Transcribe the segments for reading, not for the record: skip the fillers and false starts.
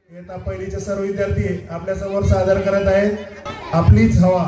इयत्ता पहिलीचे सर्व विद्यार्थी आपल्या समोर सादर करत आहेत आपलीच हवा.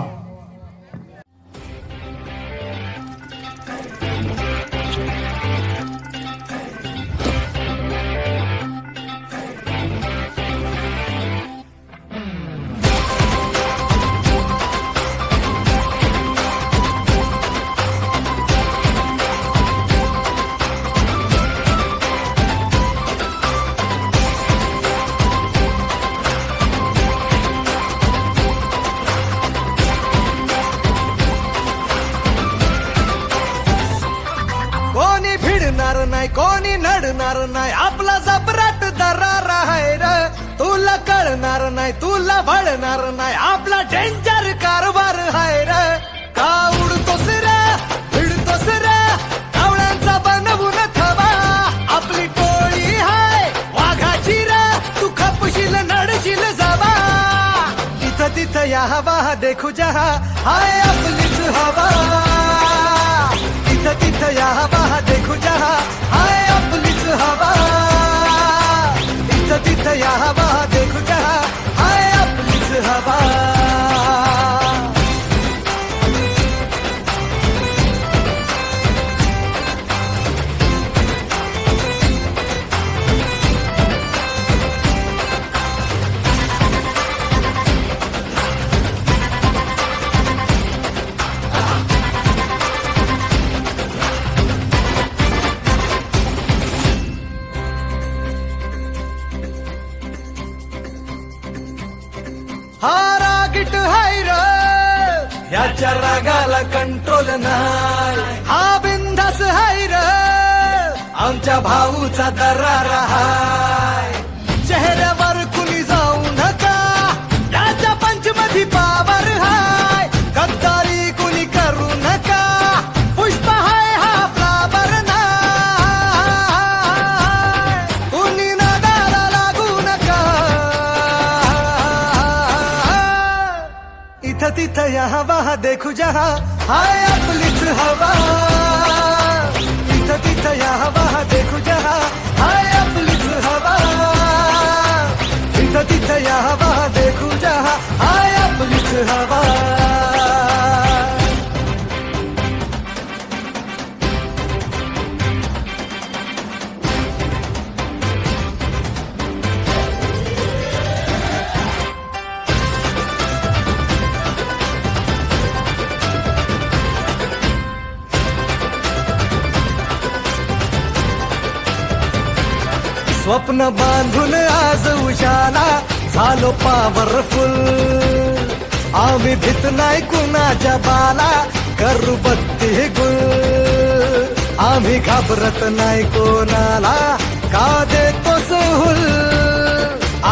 नाही कोणी नडणार नाही आपला जबराट दरार आहे र. तुला कळणार नाही तुला भळणार नाही आपला डेंजर कारभार आहे र. का उडतोस रे भिडतोस रे कावळ्यांचा बनवून थवा आपली टोळी हाय वाघाची रे. तू खपशील नडशील जावा इथं तिथं या हवा देखू जहा हाय आपलीच हवा. इथं तिथं या हवा देखू जहा हाय आपलीच हवा. इथं तिथं या हवा देखू जहा हाय आपलीच हवा. हा रागीट हाय र ह्याच्या रागाला कंट्रोल नाही. हा बिंदास हाय र आमच्या भाऊचा दरार हाय. चेहऱ्यावर कुणी जाऊ नका याच्या पंचमधी पावर हाय. गद्दारी कुणी करू नका पुष्प हाय हा फ्लावर नाही. कुणी नादाला लागू नका इथं तिथं या हवा देखू जहा हाय आपलीच हवा. इथं तिथं या हवा देखू जहा हाय आपलीच हवा. इथं तिथं या हवा देखू जहा हाय आपलीच हवा. स्वप्न बांधून आज उशाला झालो पॉवरफुल. आम्ही भीत नाही कुणाच्या बाला करू बत्ती गुल. आम्ही घाबरत नाही कोणाला का देतो सहूल.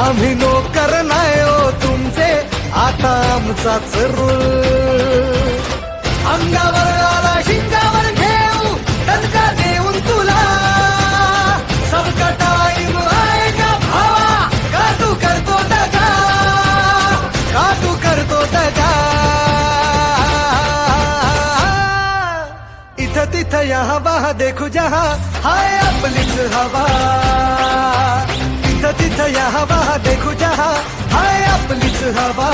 आम्ही नोकर नाही ओ तुमचे आता आमचाच रूल. अंगावर आला शिंगावर घेऊ दणका देऊन तुला सबका टाइम आएगा भावा. का तू करतो दगा का तू करतो दगा. इथं तिथं या हवा देखू जहा हाय आपलीच हवा. इथं तिथं या हवा देखू जहा हाय आपलीच हवा.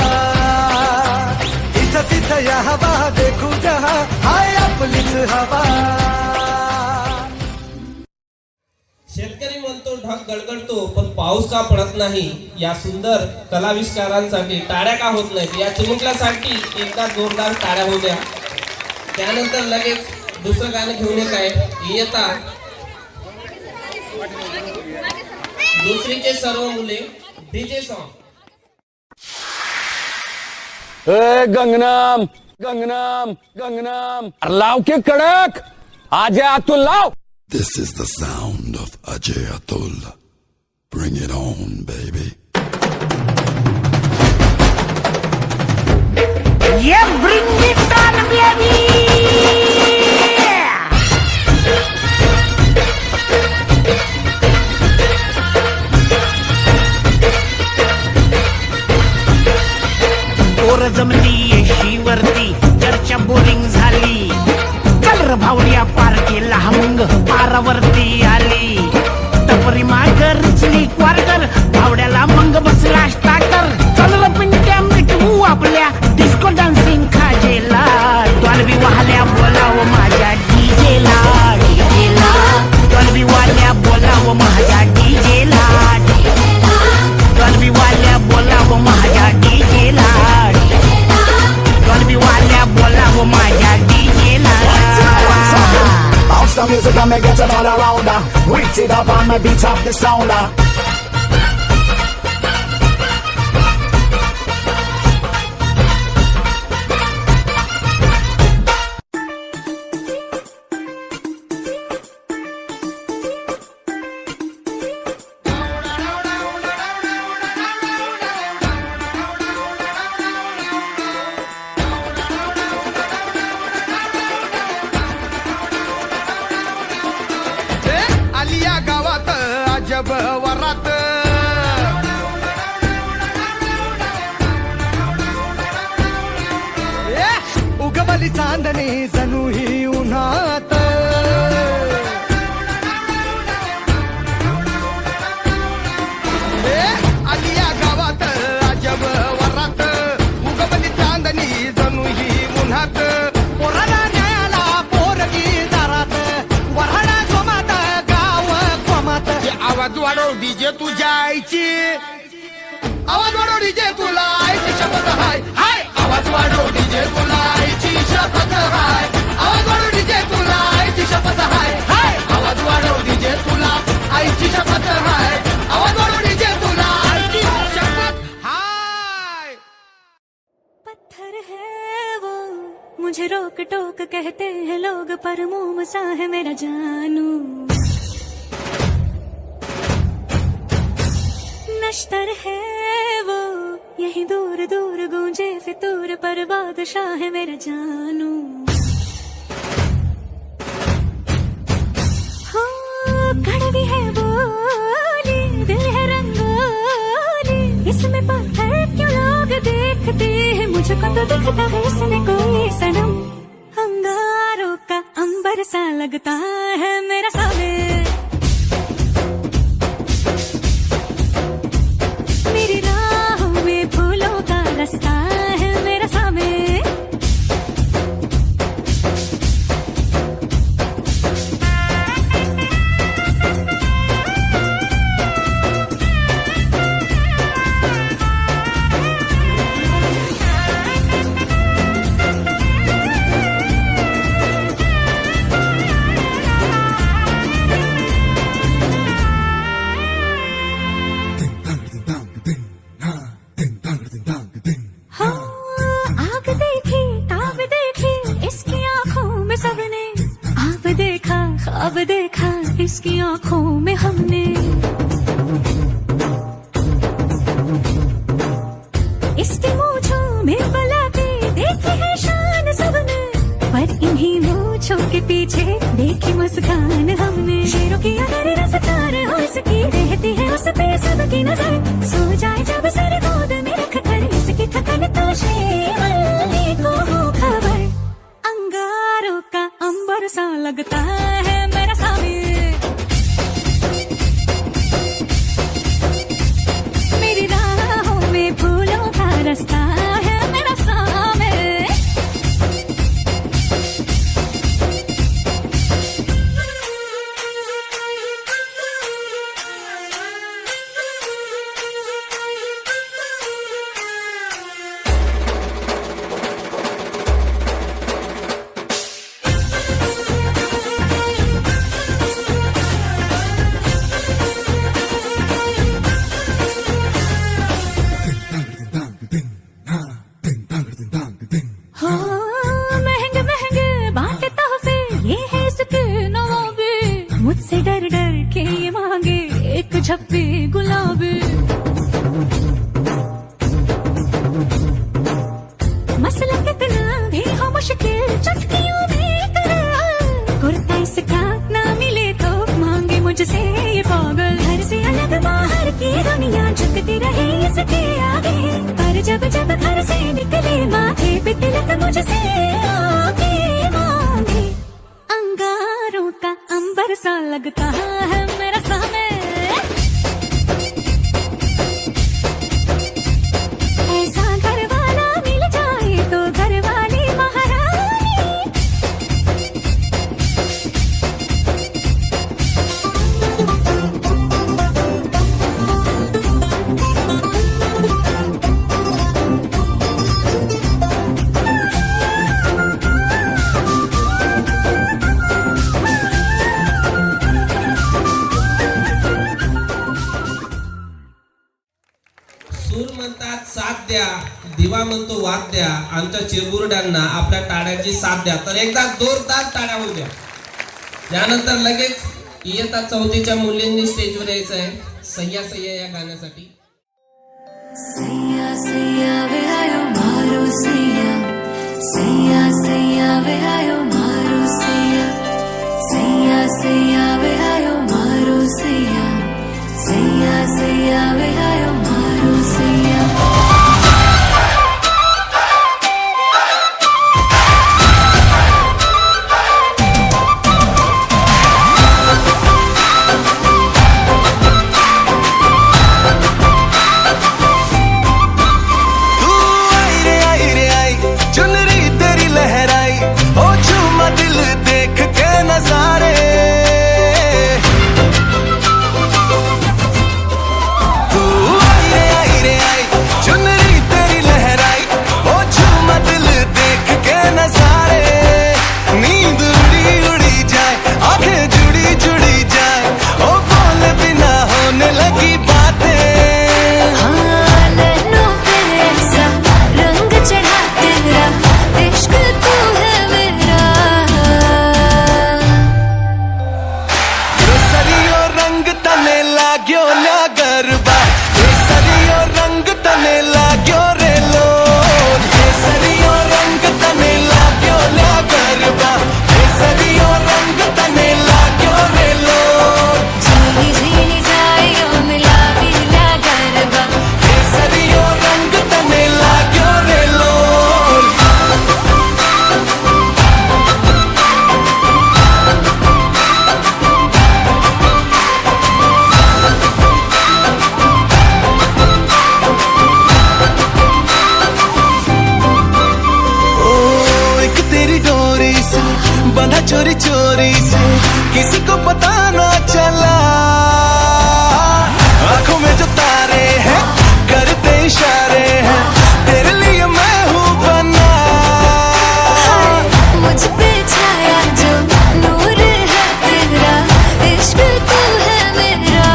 इथं तिथं या हवा देखू जहा हाय आपलीच हवा. शेतकरी म्हणतो ढग गडगडतो पण पाऊस का पडत नाही. या सुंदर कलाविष्कारांसाठी टाळ्या का होत नाहीत. या चिमुकल्यासाठी एकदा जोरदार टाळ्या होऊ द्या. त्यानंतर लगेच दुसरं गाणं घेऊन येत आहे इयत्ता दुसरीचे सर्व मुले डीजे सॉन्ग. गंगनाम गंगनाम गंगनाम लाव के कडक आज आतून लाव. This is the sound of Ajay Atul. Bring it on, baby. Yeah, bring it on, baby. पोर जमली येशीवरती चर्चा बोरिंग झाली. कलर भावड्या पार केला मग पारावरती आली. टपरी माग रुचली क्वार्टर भावड्या all around her. Wait it up on my beat up the sounder. Alia गावात अजब वरात उगवली चांदणी जणू ही उन्हात आलिया गावात अजब वरात उगवली चांदणी जणू ही उन्हात पोराला न्यायाला पोरगी दारात वऱ्हाडा जोमात गाव कोमात आवाज वाढव डीजे तुझ्या आईची आवाज वाढव डीजे तुला आईची शपथ हाय हाय आवाज वाढव डीजे तुला आईची शपथ हाय आवाज वाढव डीजे तुला आईची शपथ हाय हाय आवाज वाढव डीजे तुला आईची शपथ हाय आवाज वाढव डीजे तुला आईची शपथ हाय पत्थर है वो मुझे रोक टोक कहते हैं लोग पर मुंह सा है मेरा जानू नश्तर है वो यही दूर दूर गूंजे फितूर पर बादशाह है मेरा जानू हो कड़वी है बोली दिल है रंगोली इसमें पत्थर क्यों लोग देखते हैं मुझको तो दिखता है इसमें कोई सनम अंगारों का अंबर सा लगता है मेरा सामने मेरी राहों में फूलों का रास्ता है मेरा सामने आग देखी ताब देखी इसकी आंखों में सबने आप देखा ख्वाब देखा इसकी आंखों में हमने इसकी मूंछों में बलाते देखी है शान सबने पर इन्हीं मूंछों के पीछे देखी मुस्कान हमने शेरों की अगर रफ्तार हो इसकी रहती है उस पे सबकी नजर सो जाए जब सर गोद में रख कर इसकी थकन तो शेर को हो खबर अंगारों का अंबर सा लगता है मेरा सामने मेरी राहों में फूलों का रास्ता है मेरा सामने हो महंगे महंगे बांटे तोहफे ये है इसके नवाबे मुझसे डर डर के ये मांगे एक झप्पी गुलाबी मसला कितना भी हो मुश्किल चुटकियों में करार कुर्ता इसका ना मिले तो मांगे मुझसे ये पागल घर से अलग बाहर की दुनिया झुकती रहे इसके आगे पर जब जब घर से निकले माथे पे तिलक मुझसे आगे मांगे अंगारों का अंबर सा लगता है मेरा सामने ऐसा घर वाला मिल जाए तो घर वाली महारानी सूर म्हणतात साथ द्या, दिवा म्हणतो वाद द्या. आमच्या चिरगुरड्यांना आपल्या टाळ्यांची साथ द्या. तर एकदा जोरदार टाळ्या होऊ द्या. त्यानंतर लगेच इयत्ता 4थीच्या मुलींनी स्टेजवर यायचं आहे सह्या सह्या या गाण्यासाठी. सैया सैया वे आयो मारो सैया, सैया सैया वे आयो मारो सैया, सैया सैया वे आयो मारो सैया, सैया सैया वे आयो मारो सैया. चोरी चोरी से किसी को पता ना चला, आंखों में जो तारे हैं करते इशारे हैं, तेरे लिए मैं हूँ बना. मुझ पे छाया जो नूर है तेरा, इश्क तू है मेरा.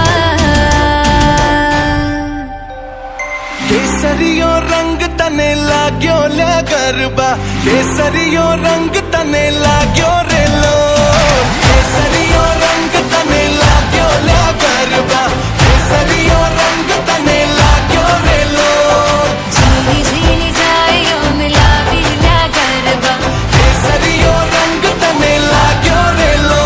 केसरियो रंग तने लाग्यो ल्या गरबा, केसरियो रंग तने लाग्यो रे लो, केसरियो रंग तने लाग्यो ल्या गरबा, केसरियो रंग तने लाग्यो रे लो. झीली झीली जाइयो मिला बिला गरबा, केसरियो रंग तने लाग्यो रे लो.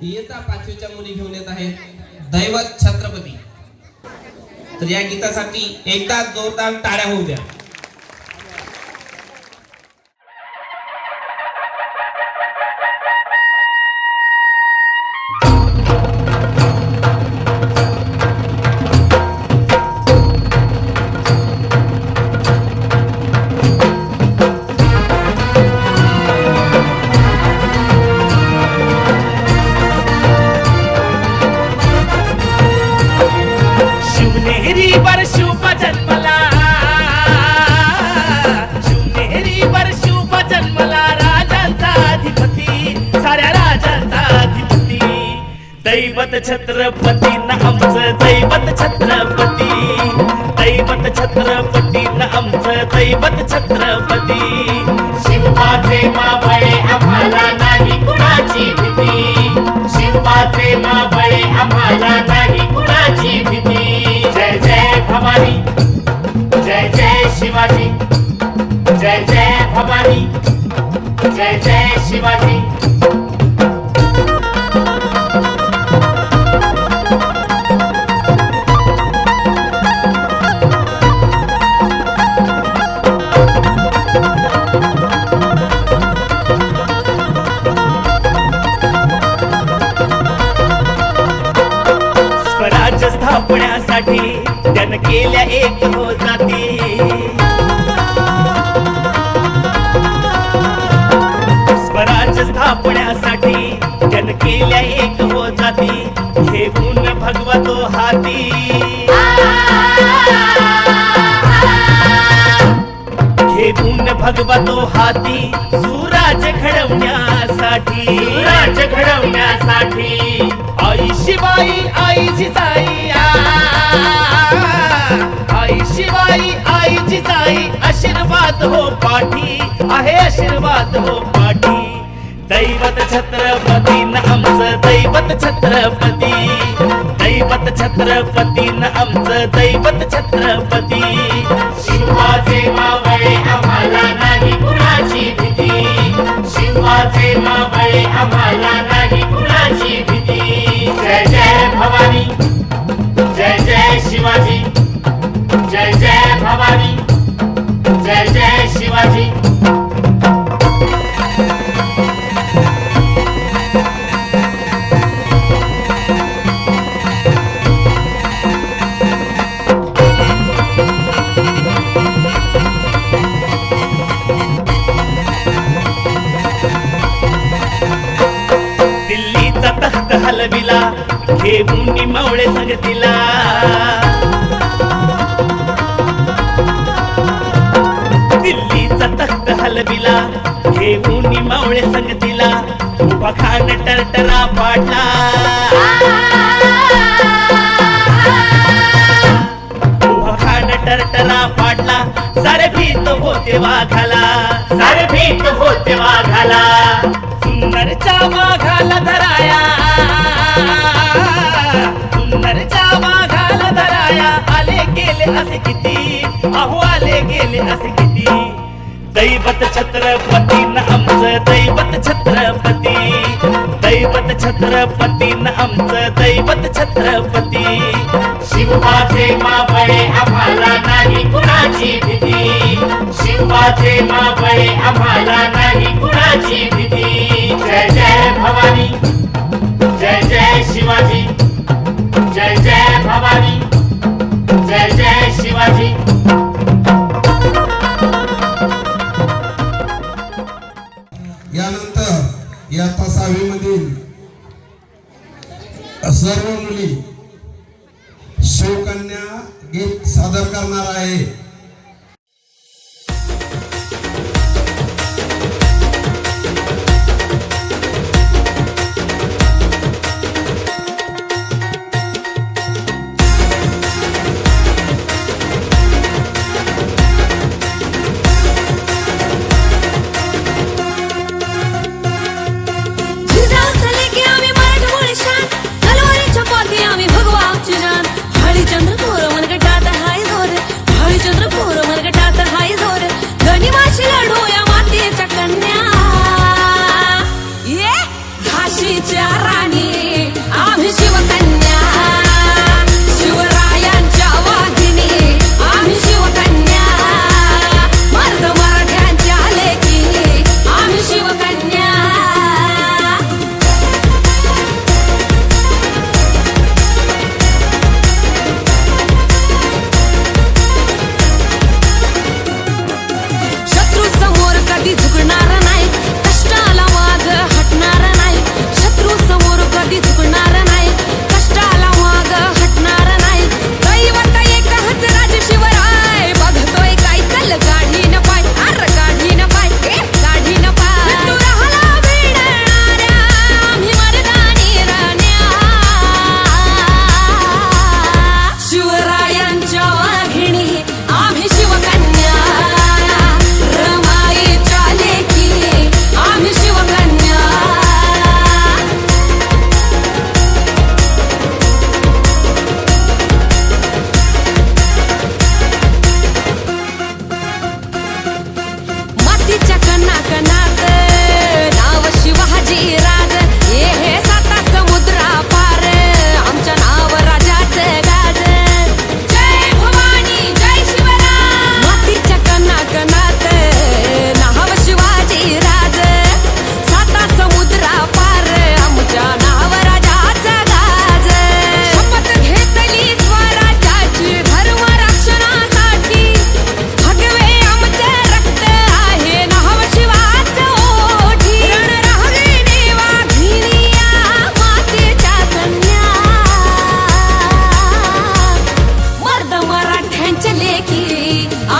इयत्ता 5वीच्या मुली घेऊन येत आहेत दैवत छत्रपती. तर या गीतासाठी एकदा जोरदार टाळ्या होऊ द्या. दैवत छत्रपती न आमचं दैवत छत्रपती, दैवत छत्रपती न आमचं दैवत छत्रपती. शिवबाचे मावळे आम्हाला नाही कुणाची भीती, शिवबाचे मावळे आम्हाला नाही कुणाची भीती. जय जय भवानी, जय जय शिवाजी, जय जय भवानी, जय जय शिवाजी. स्वराज्य स्थापण्यासाठी त्यानं केल्या एक हो जाती, केल्या एक हो जाती घेऊन भगवतो हाती घेऊन भगवतो हाती सुराज घडवण्यासाठी आई शिवाई आई जिजाई आई शिवाई आई जिजाई आशीर्वाद हो पाठी आहे आशीर्वाद हो पाठी दैवत छत्रपती न आमचं दैवत छत्रपती दैवत छत्रपती न आमचं दैवत छत्रपती शिवाचे मावळे आम्हाला नाही कुणाची भीती शिवाचे मावळे आम्हाला नाही कुणाची भीती जय जय भवानी जय जय शिवाजी जय जय भवानी जय जय शिवाजी दिल्लीचा तख्त हलविला घेऊन मावळे संगतीला दिल्लीचा तख्त हलविला घेऊन मावळे संगतीला उभा खान टरटरा पाडला उभा खान टरटरा पाडला सारे भीत होते वाघाला सारे भीत होते वाघाला सुंदरच्या वाघाला धराया सुंदरच्या वाघाला धराया आले गेले असे किती अहो आले गेले असे किती दैवत छत्रपती न आमचं दैवत छत्रपती दैवत छत्रपती न आमचं दैवत छत्रपती शिवाचे मावळे आम्हाला नाही कुणाची भीती शिवाचे मावळे आम्हाला नाही कुणाची भीती जय जय भवानी जय जय शिवाजी जय जय भवानी जय जय शिवाजी यानंतर इयत्ता 6वी मधील सर्व मुली शिवकन्या गीत सादर करणार आहे. चंद्र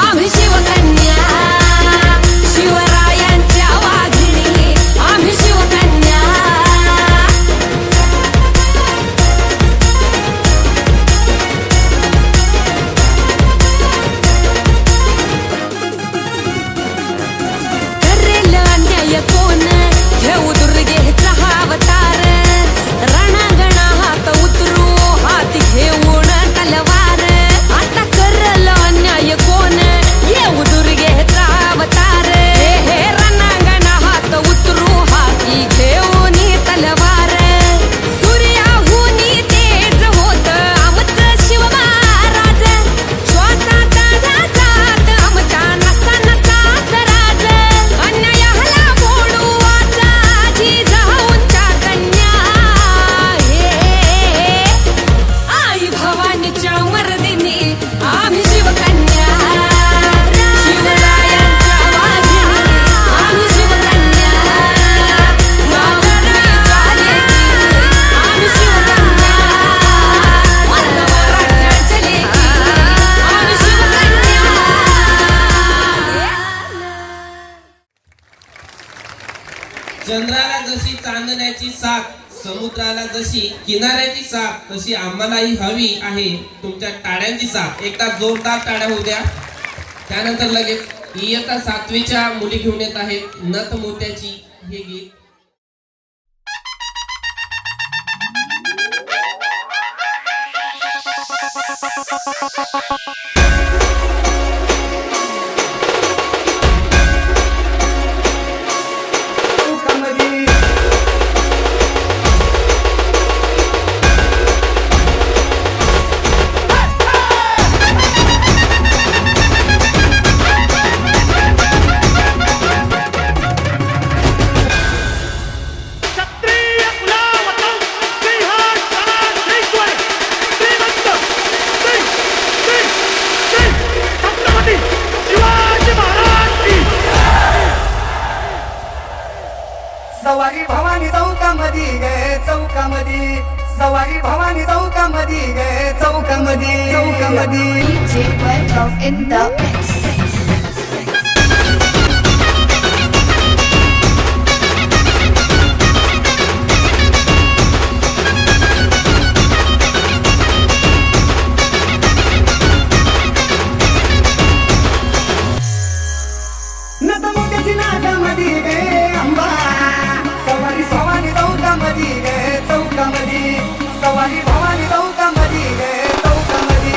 आम्ही शिवकन्या शिवरायांच्या वाघिणी आम्ही शिवकन्या करेल अन्याय कोण घेऊ दुर्गेचा हा अवतार रणांगणा हात उतरू हाती घेऊन तलवार आता करल अन्याय कोण घेऊ दुर्गेचा अवतार हे रणांगणा हात उतरू हाती घेऊन तलवार सूर्याहूनी तेज होत आमचं शिव महाराज श्वासात जात आमच्या नसा नसात राज अन्यायाला मोडू वाचा जिजाऊंच्या कन्या आई भवानीच्या मर्दिनी आम्ही शिवकन्या शिवरायांच्या वाघिणी आम्ही शिवकन्या सासरवीच्या लेकी आम्ही शिवकन्या मराठ्यांच्या लेकी आम्ही शिवकन्या चंद्राला जशी चांदण्याची साथ समुद्राला जशी किनाऱ्याची साथ तशी आम्हालाही हवी आहे तुमच्या टाळ्यांची साथ. एकदा जोरदार टाळ्या होऊ द्या. त्यानंतर लगेच इयत्ता 7वीच्या मुली घेऊन येत आहेत नथ मोत्याची हे गीत. क्षत्रिय कुलावतौ सिंहासनाधीश्वर श्रीमंत श्री छत्रपती शिवाजी महाराज की सवारी भवानी चौकामधी गे चौकामधी सवारी भवानी चौकामधी गे चौकामधी चौकामधी DJ Webov in the mix. नथ मोत्याची नागामधी गे अंबा सवारी भवानी चौकामधी गे चौकामधी सवारी भवानी चौकामधी गे चौकामधी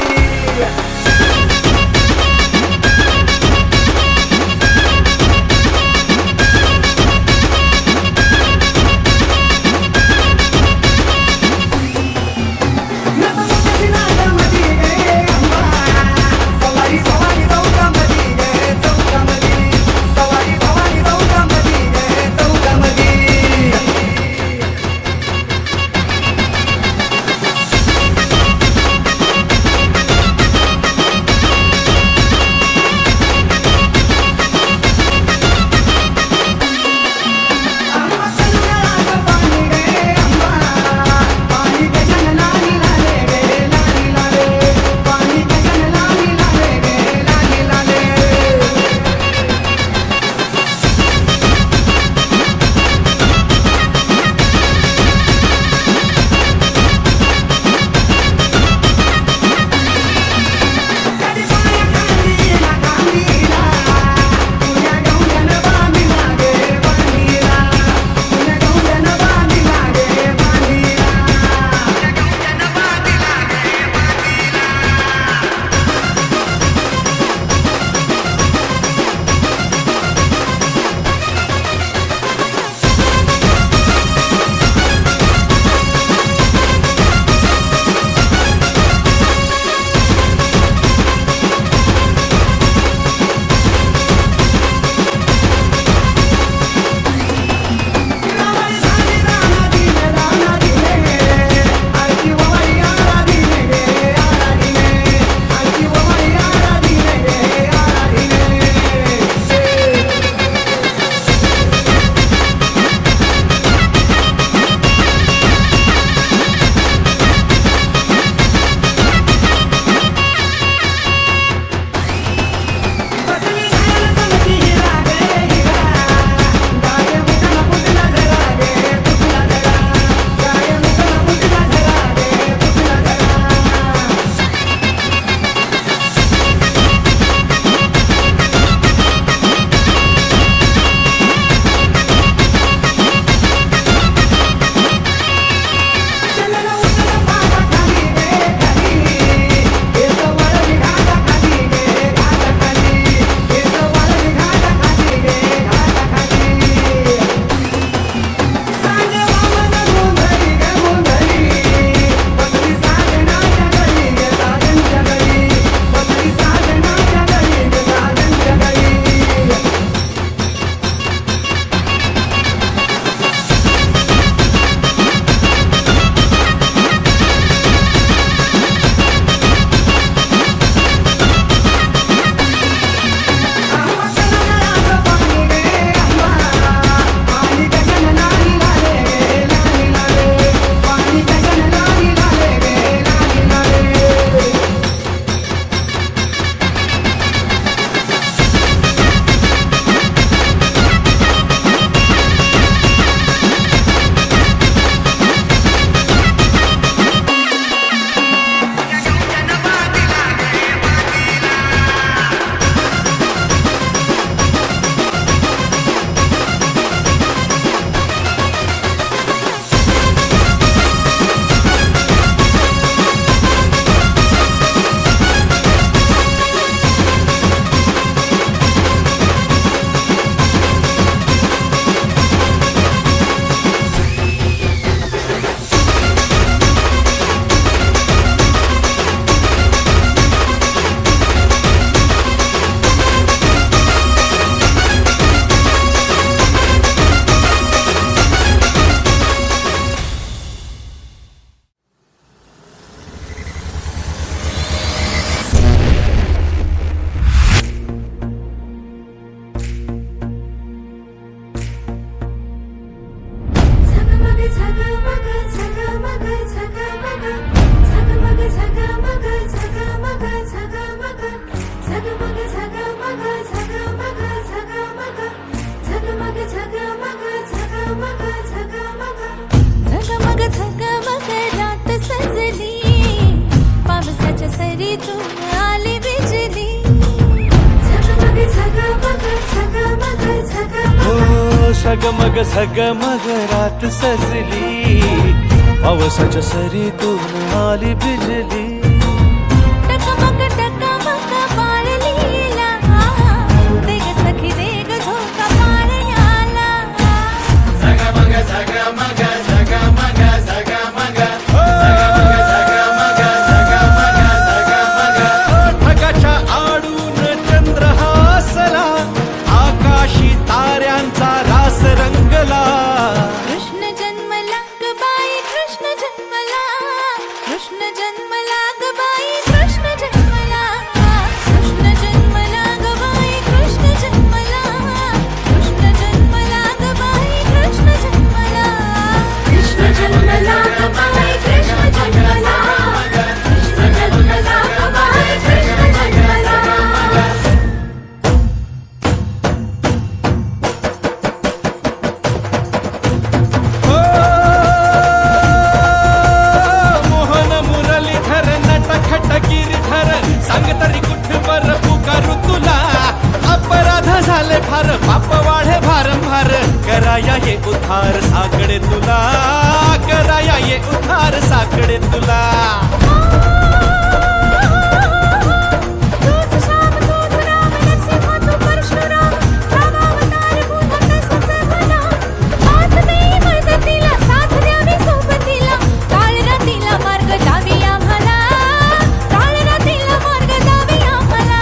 झगमग झगमग रात सजली, पावसाच्या सरीतून आली बिजली. टकमक टकमक पाळलीला, देग सखी देग झोका पाळण्याला. झगमग झगमग झगमग झगमग झगमग झगमग झगमग झगमग. ढगाच्या आडून चंद्र हासला, आकाशी ताऱ्यांचा रास रंगला. कृष्ण जन्मला ग बाई कृष्ण जन्मला, कृष्ण जन्मला ग बाई कृष्ण जन्मला. कृष्ण जन्मला ग बाई कृष्ण जन्मला, कृष्ण जन्मला ग बाई कृष्ण जन्मला. कृष्ण जन्मला ग बाई कृष्ण जन्मला, कृष्ण जन्मला ग बाई कृष्ण जन्मला. मोहन मुरलीधर नटखट गिरधर, सांग तरी कुठवर पुकारू तुला. अपराध झाले फार, पाप वाढे भारंभार, कराया ये उद्धार साकडे तुला, कराया ये उद्धार साकडे तुला. तूच श्याम तूच राम नरसिंह तू परशुराम, रामावतार भूत तसंच म्हणा. हात देई मदतीला, साथ द्यावी सोबतीला, काळ रातीला मार्ग दावी आम्हाला, काळ रातीला मार्ग दावी आम्हाला.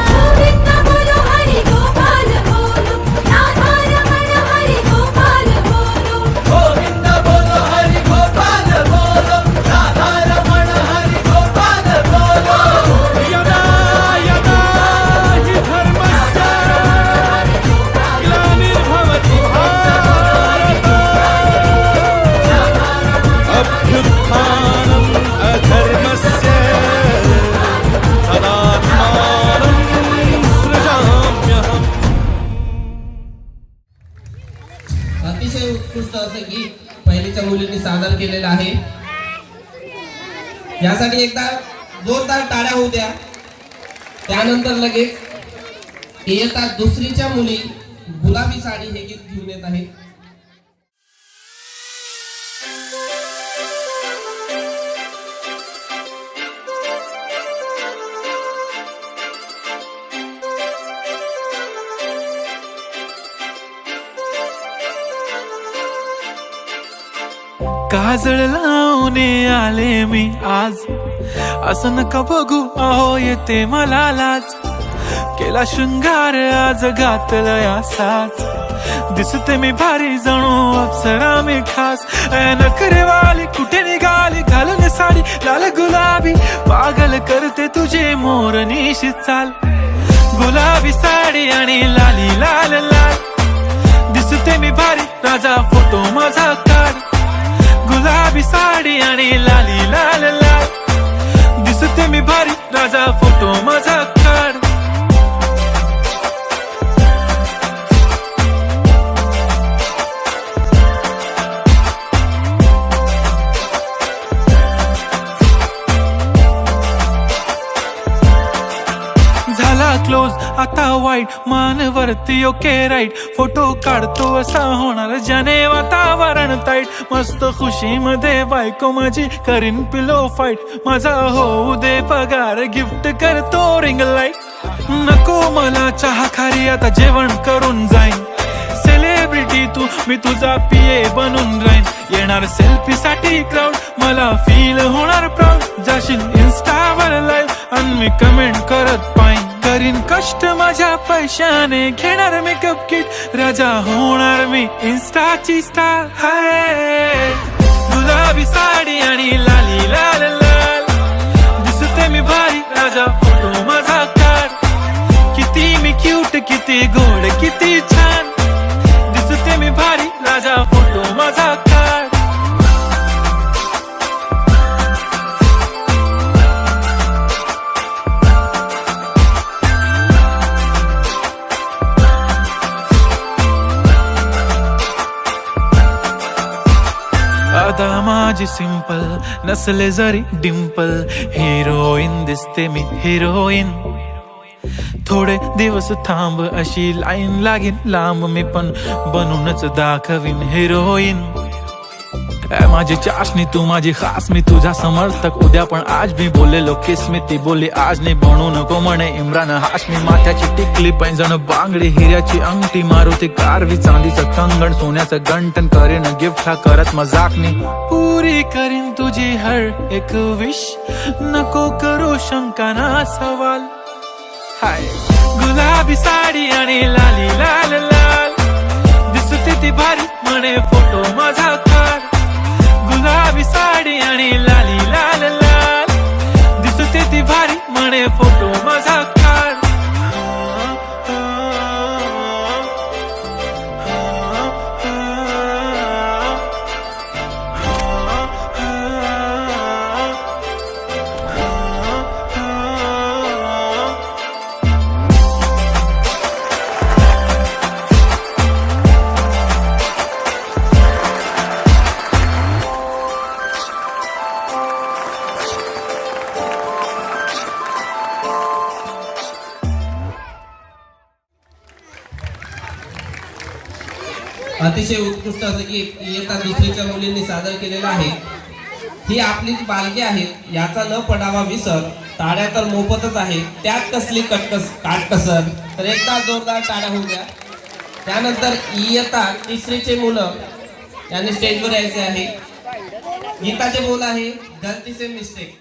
गोविंद बोलो हरी गोपाल बोलो, राधा रमण हरी गोपाल बोलो. गोविंद बोलो हरी गोपाल बोलो, राधा रमण हरी गोपाल बोलो. यदा यदा हि धर्मस्य ग्लानिर्भवति भारत, अभ्युत्थानम् अधर्मस्य तदात्मानं सृजाम्यहम्. अतिशय उत्कृष्ट असे गीत पहिलीच्या मुलींनी सादर केलेलं आहे. यासाठी एकदा जोरदार टाळ्या होऊ द्या. त्यानंतर लगेच इयत्ता दुसरीच्या मुली गुलाबी साडी हे गीत घेऊन येत आहेत. काजळ लावून आले मी आज, असं नका बघू अहो येते मला लाज. केला शृंगार आज घातलं या साज, दिसते मी भारी जणू अप्सरा मी खास. नखरेवाली कुठे निघाली घालून साडी लाल गुलाबी, पागल करते तुझे मोरनीशी चाल. गुलाबी साडी आणि लाली लाल लाल, दिसते मी भारी राजा फोटो माझा काढ. गुलाबी साडी आणि लाली लाल लाल, दिसते मी भारी राजा फोटो माझा काढ. झाला क्लोज आता वाईट, मानवरती ओके राईट. फोटो काढतो असा होणार ज्याने वातावरण ताईट. मस्त खुशी मध्ये बायको माझी करीन पिलो फाईट. माझा होऊ दे पगार गिफ्ट करतो रिंग लाईट. नको मला चहा खारी आता जेवण करून जाईन. सेलिब्रिटी तू मी तुझा पिये बनून राहीन. येणार सेल्फी साठी क्राऊड मला फील होणार प्राऊड. जाशील इन्स्टावर लाईव्ह आणि मी कमेंट करत पाईन. करीन कष्ट माझ्या पैशाने घेणार मेकअप किट. राजा होणार मी इन्स्टाची स्टार. हाय गुलाबी साडी आणि लाली लाल लाल, दिसते मी भारी राजा फोटो माझा काढ. किती मी क्यूट किती गोड किती छान, दिसते मी भारी राजा फोटो माझा काढ. अदा माझी सिंपल नसले जरी डिंपल. हिरोईन दिसते मी हिरोईन. थोडे दिवस थांब अशी लाईन लागेल लांब मी पण बनूनच दाखवीन हिरोईन माझी चाशनी तू माझी खास मी तुझा समर्थक उद्या पण आज मी बोलेलो किस मी ती बोली आज नाही बनू नको म्हणे इम्रान हाशमी माथ्याची टिकली पैंजण बांगडी हिऱ्याची अंगठी मारुती कारवी चांदीचं कंगण सोन्याचं गंटन करेन गिफ्ट हा करत मजाकनी पुरी करीन तुझी हर एक विश नको करू शंका ना सवाल हाय गुलाबी साडी आणि लाली लाल लाल दिसते ती भारी म्हणे फोटो माझा काढ गुलाबी साडी आणि लाली लाल लाल दिसते ती भारी म्हणे फोटो माझा काढ अतिशय उत्कृष्ट असं गीत इयत्ता दुसरीच्या मुलींनी सादर केलेलं आहे. ही आपलीच बालके आहेत याचा न पडावा विसर. टाळ्या तर मोफतच आहे त्यात कसली काटकसर. तर एकदा जोरदार टाळ्या होऊ द्या. त्यानंतर इयत्ता तिसरीचे मुलं यांनी स्टेजवर यायचे आहे. गीताचे बोल आहे गलती से मिस्टेक.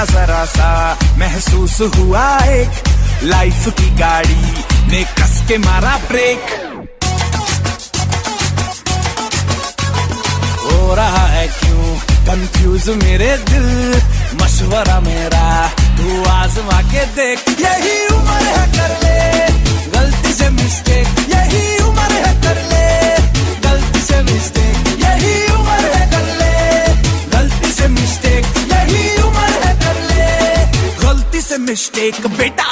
जरा सा महसूस हुआ एक लाइफ की गाड़ी ने कस के मारा ब्रेक. हो रहा है क्यों कंफ्यूज मेरे दिल मशवरा मेरा तू आजमा के देख. यही उम्र है कर ले गलती से मिस्टेक. यही उम्र है कर ले गलती से मिस्टेक. यही उम्र है कर ले गलती से मिस्टेक. यही उम्र है कर ले गलती से मिस्टेक बेटा.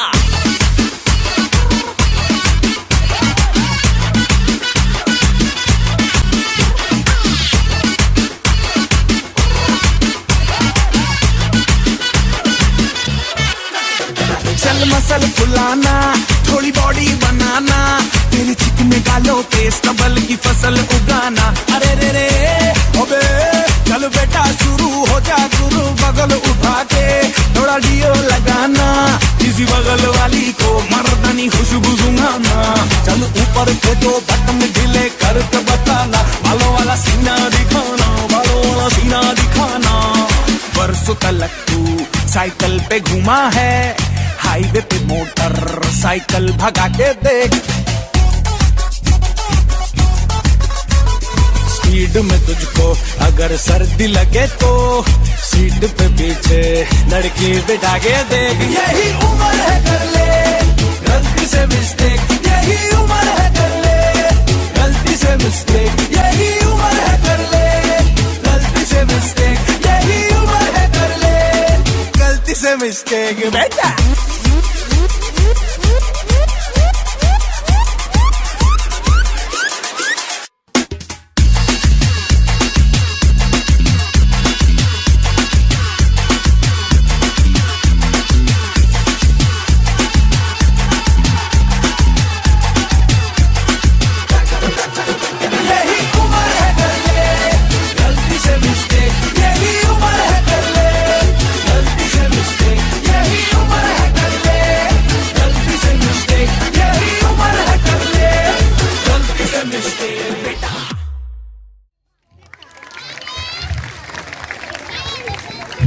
चल मसल फुलाना थोड़ी बॉडी बनाना तेरे चिकने गालों पे स्टबल की फसल उगाना. अरे रे रे अबे चल बेटा शुरू हो जा गुरु बगल उठा के थोड़ा डियो लगाना. किसी बगल वाली को मर्दानी खुशबू सुंघाना. चल ऊपर के दो बटन ढीले करके बताना. बालों वाला सीना दिखाना बालों वाला सीना दिखाना. बरसों तलक तू साइकिल पे घुमा है हाईवे पे मोटर साइकिल भगा के देख. स्पीड में तुझको अगर सर्दी लगे तो सीट पे पीछे लड़की बिठा के देख. यही उम्र है कर ले गलती से मिस्टेक. यही उम्र है कर ले गलती से मिस्टेक. यही उम्र है कर ले गलती से मिस्टेक. यही उम्र है कर ले गलती से मिस्टेक बेटा.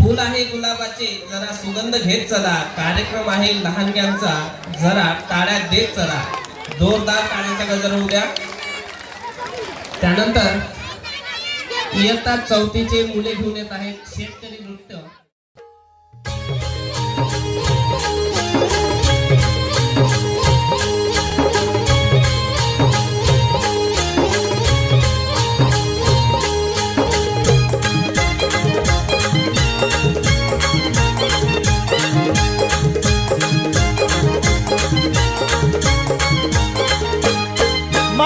फूल आहे गुलाबाचे जरा सुगंध घेत चला. कार्यक्रम आहे लहानग्यांचा जरा टाळ्या देत चला. जोरदार टाळ्यांचा गजर होऊ द्या. त्यानंतर इयत्ता चौथीचे मुले घेऊन येत आहेत शेतकरी नृत्य.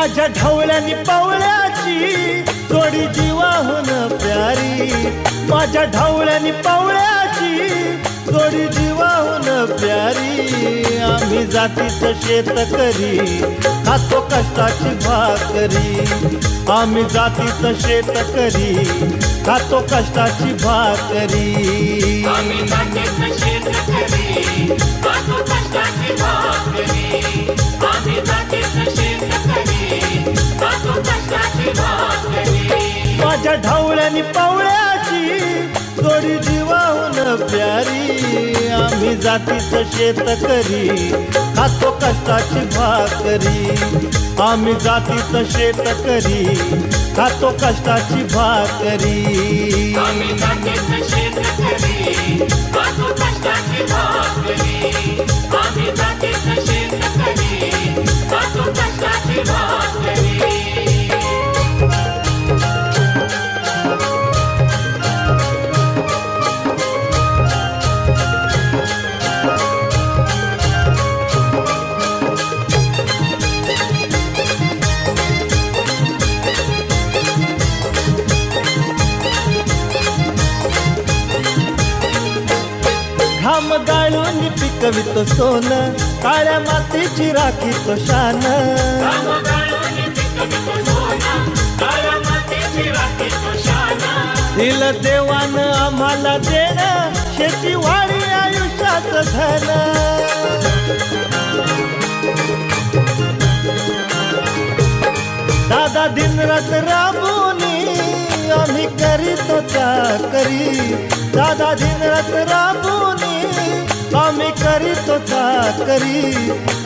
माझ्या ढवळ्यानी पवळ्याची जोडी जीवाहून प्यारी, माझ्या ढवळ्यानी पवळ्याची जोडी जीवाहून प्यारी. आम्ही जातीचं शेतकरी खातो कष्टाची भाकरी, आम्ही जातीचं शेतकरी खातो कष्टाची भाकरी. आम्ही जातीचं शेतकरी खातो कष्टाची भाकरी, आम्ही जातीचं शेतकरी खातो कष्टाची भाकरी. माझ्या ढवळ्यानी पवळ्याची जोडी जीवाहून प्यारी, आम्ही जातीचं शेतकरी खातो कष्टाची भाकरी, आम्ही जातीचं शेतकरी खातो कष्टाची भाकरी. आम्ही जातीचं शेतकरी खातो कष्टाची भाकरी, आम्ही जातीचं शेतकरी खातो कष्टाची भाकरी. घाम गाळून पिकवितो सोन, काळ्या मातीची राखीतो शान. दिल देवान आम्हाला देण, शेतीवाडी आयुष्याचं धन. दादा दिनरात राबूनी आम्ही करीतो चाकरी, दादा दिनरात राबूनी आम्ही करीतो चाकरी.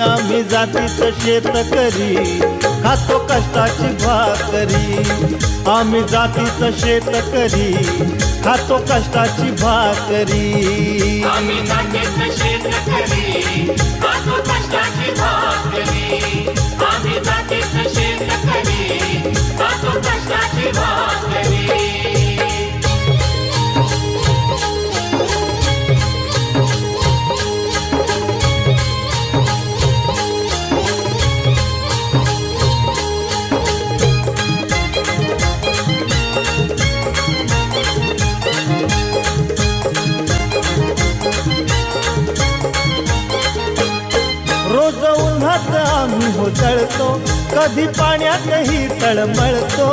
आम्ही जातीचं शेतकरी खातो कष्टाची भाकरी, आम्ही जातीचं शेतकरी खातो कष्टाची भाकरी. आम्ही जातीचं शेतकरी खातो कष्टाची भाकरी, आम्ही जातीचं शेतकरी खातो कष्टाची भाकरी. रोज उन्हात आम्ही हो जळतो, कधी पाण्यातही तळमळतो.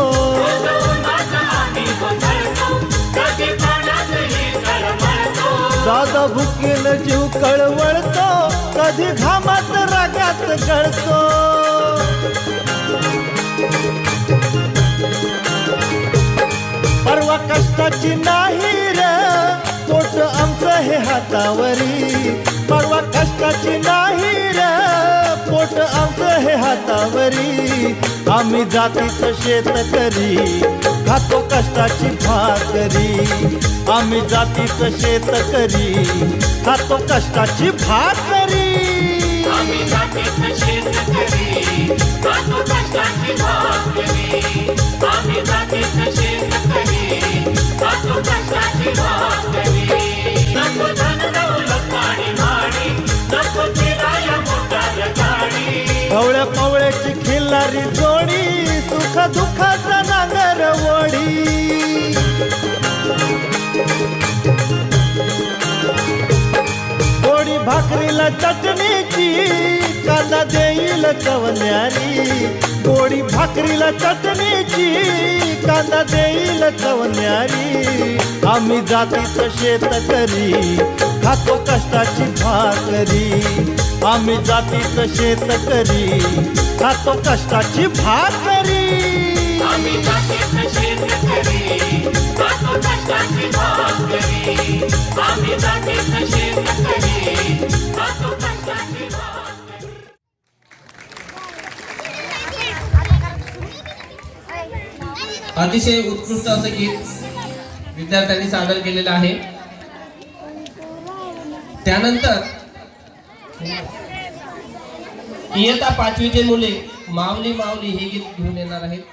दादा भुकेन जीव कळवळतो, कधी घामात रागात गळतो. परवा कष्टाची नाही रे पोट आमचं हे हातावरी, परवा कष्टाची नाही रे पोट आमचं हे हातावरी. आम्ही जातीचं शेतकरी खातो कष्टाची भाकरी, आम्ही जातीचं शेतकरी खातो कष्टाची भाकरी. आम्ही जातीचं शेतकरी खातो कष्टाची भाकरी, आम्ही जातीचं शेतकरी खातो कष्टाची भाकरी. नको धन दौलत आणि माडी, नको फिराया मोटार गाडी. ढवळ्या पवळ्याची खिल्लारी जोडी, सुख दुःखाचा नांगर वडी. गोडी भाकरीला चटणीची कांदा देईल चवण्यारी, गोडी भाकरीला चटणीची कांदा देईल चवण्यारी. आम्ही जातीचं शेतकरी खातो कष्टाची भाकरी, आम्ही जातीचं शेतकरी खातो कष्टाची भाकरी. आम्ही जातीचं शेतकरी खातो कष्टाची भाकरी, आम्ही जातीचं शेतकरी खातो कष्टाची भाकरी. अतिशय उत्कृष्ट असं गीत विद्यार्थ्यांनी सादर केलेलं आहे. त्यानंतर इयत्ता 5वीचे मुले माऊली माऊली हे गीत घेऊन येणार आहेत.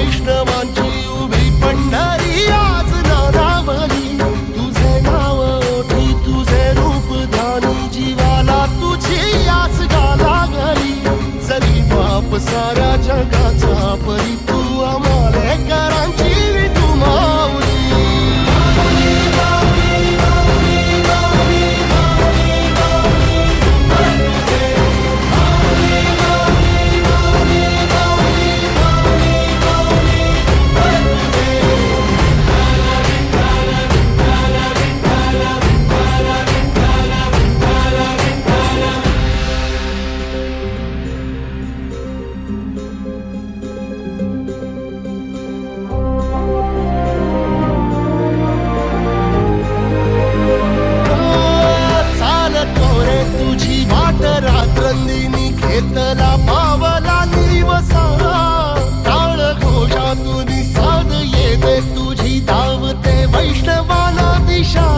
वैष्णवांची उभी पंढरी आज नारावली तुझे नाव ओठी तुझे रूप ध्यानी जीवाला तुझी आस गा लागली जरी बाप साऱ्या जगाचा परी तू आमालेकरांची तू माऊली रात्रंदिनी घेतला पावला दिवसा टाळ घोषातून साध येते तुझी धावते वैष्णवाला दिशा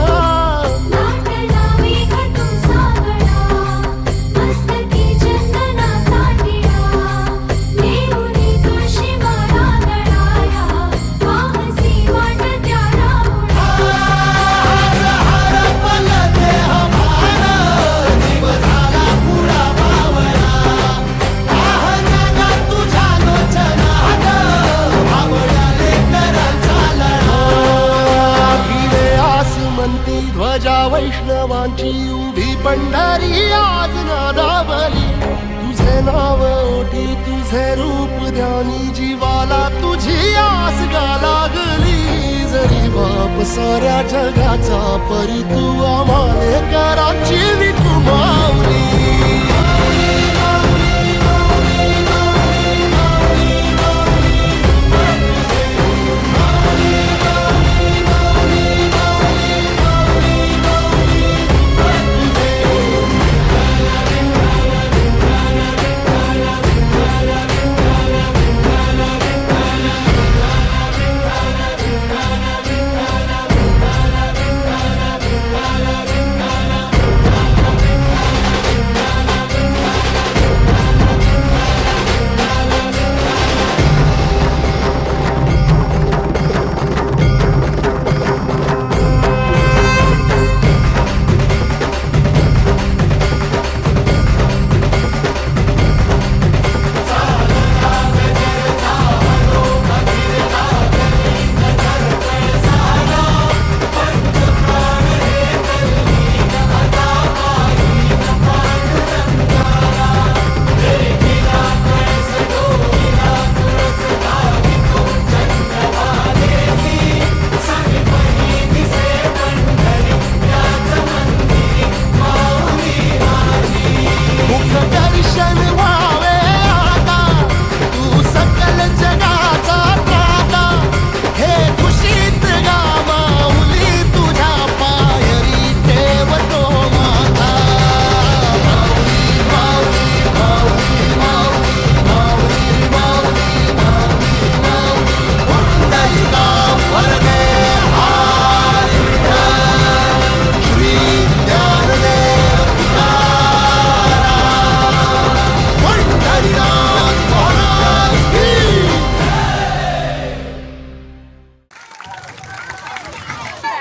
ध्वजा वैष्णवांची उभी पंढरी आज नादावली तुझे नाव ओठी तुझे रूप ध्यानी जीवाला तुझी आस गा लागली जरी बाप साऱ्या जगाचा परी तू आमालेकरांची तू माऊली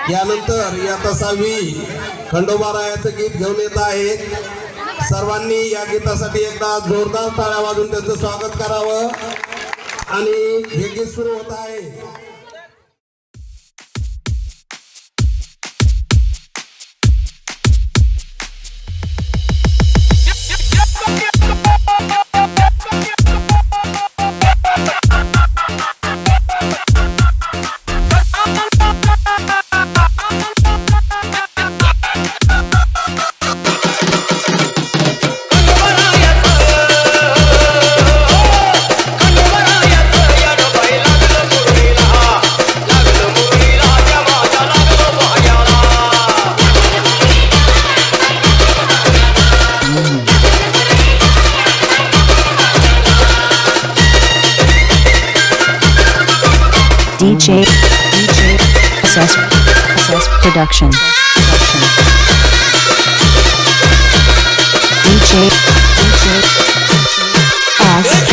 यानंतर या तासावी खंडोबारायाचं गीत घेऊन येत आहेत सर्वांनी या गीतासाठी एकदा जोरदार टाळ्या वाजून त्यांचं स्वागत करावं आणि हे गीत सुरू होत आहे DJ SS Production. DJ SK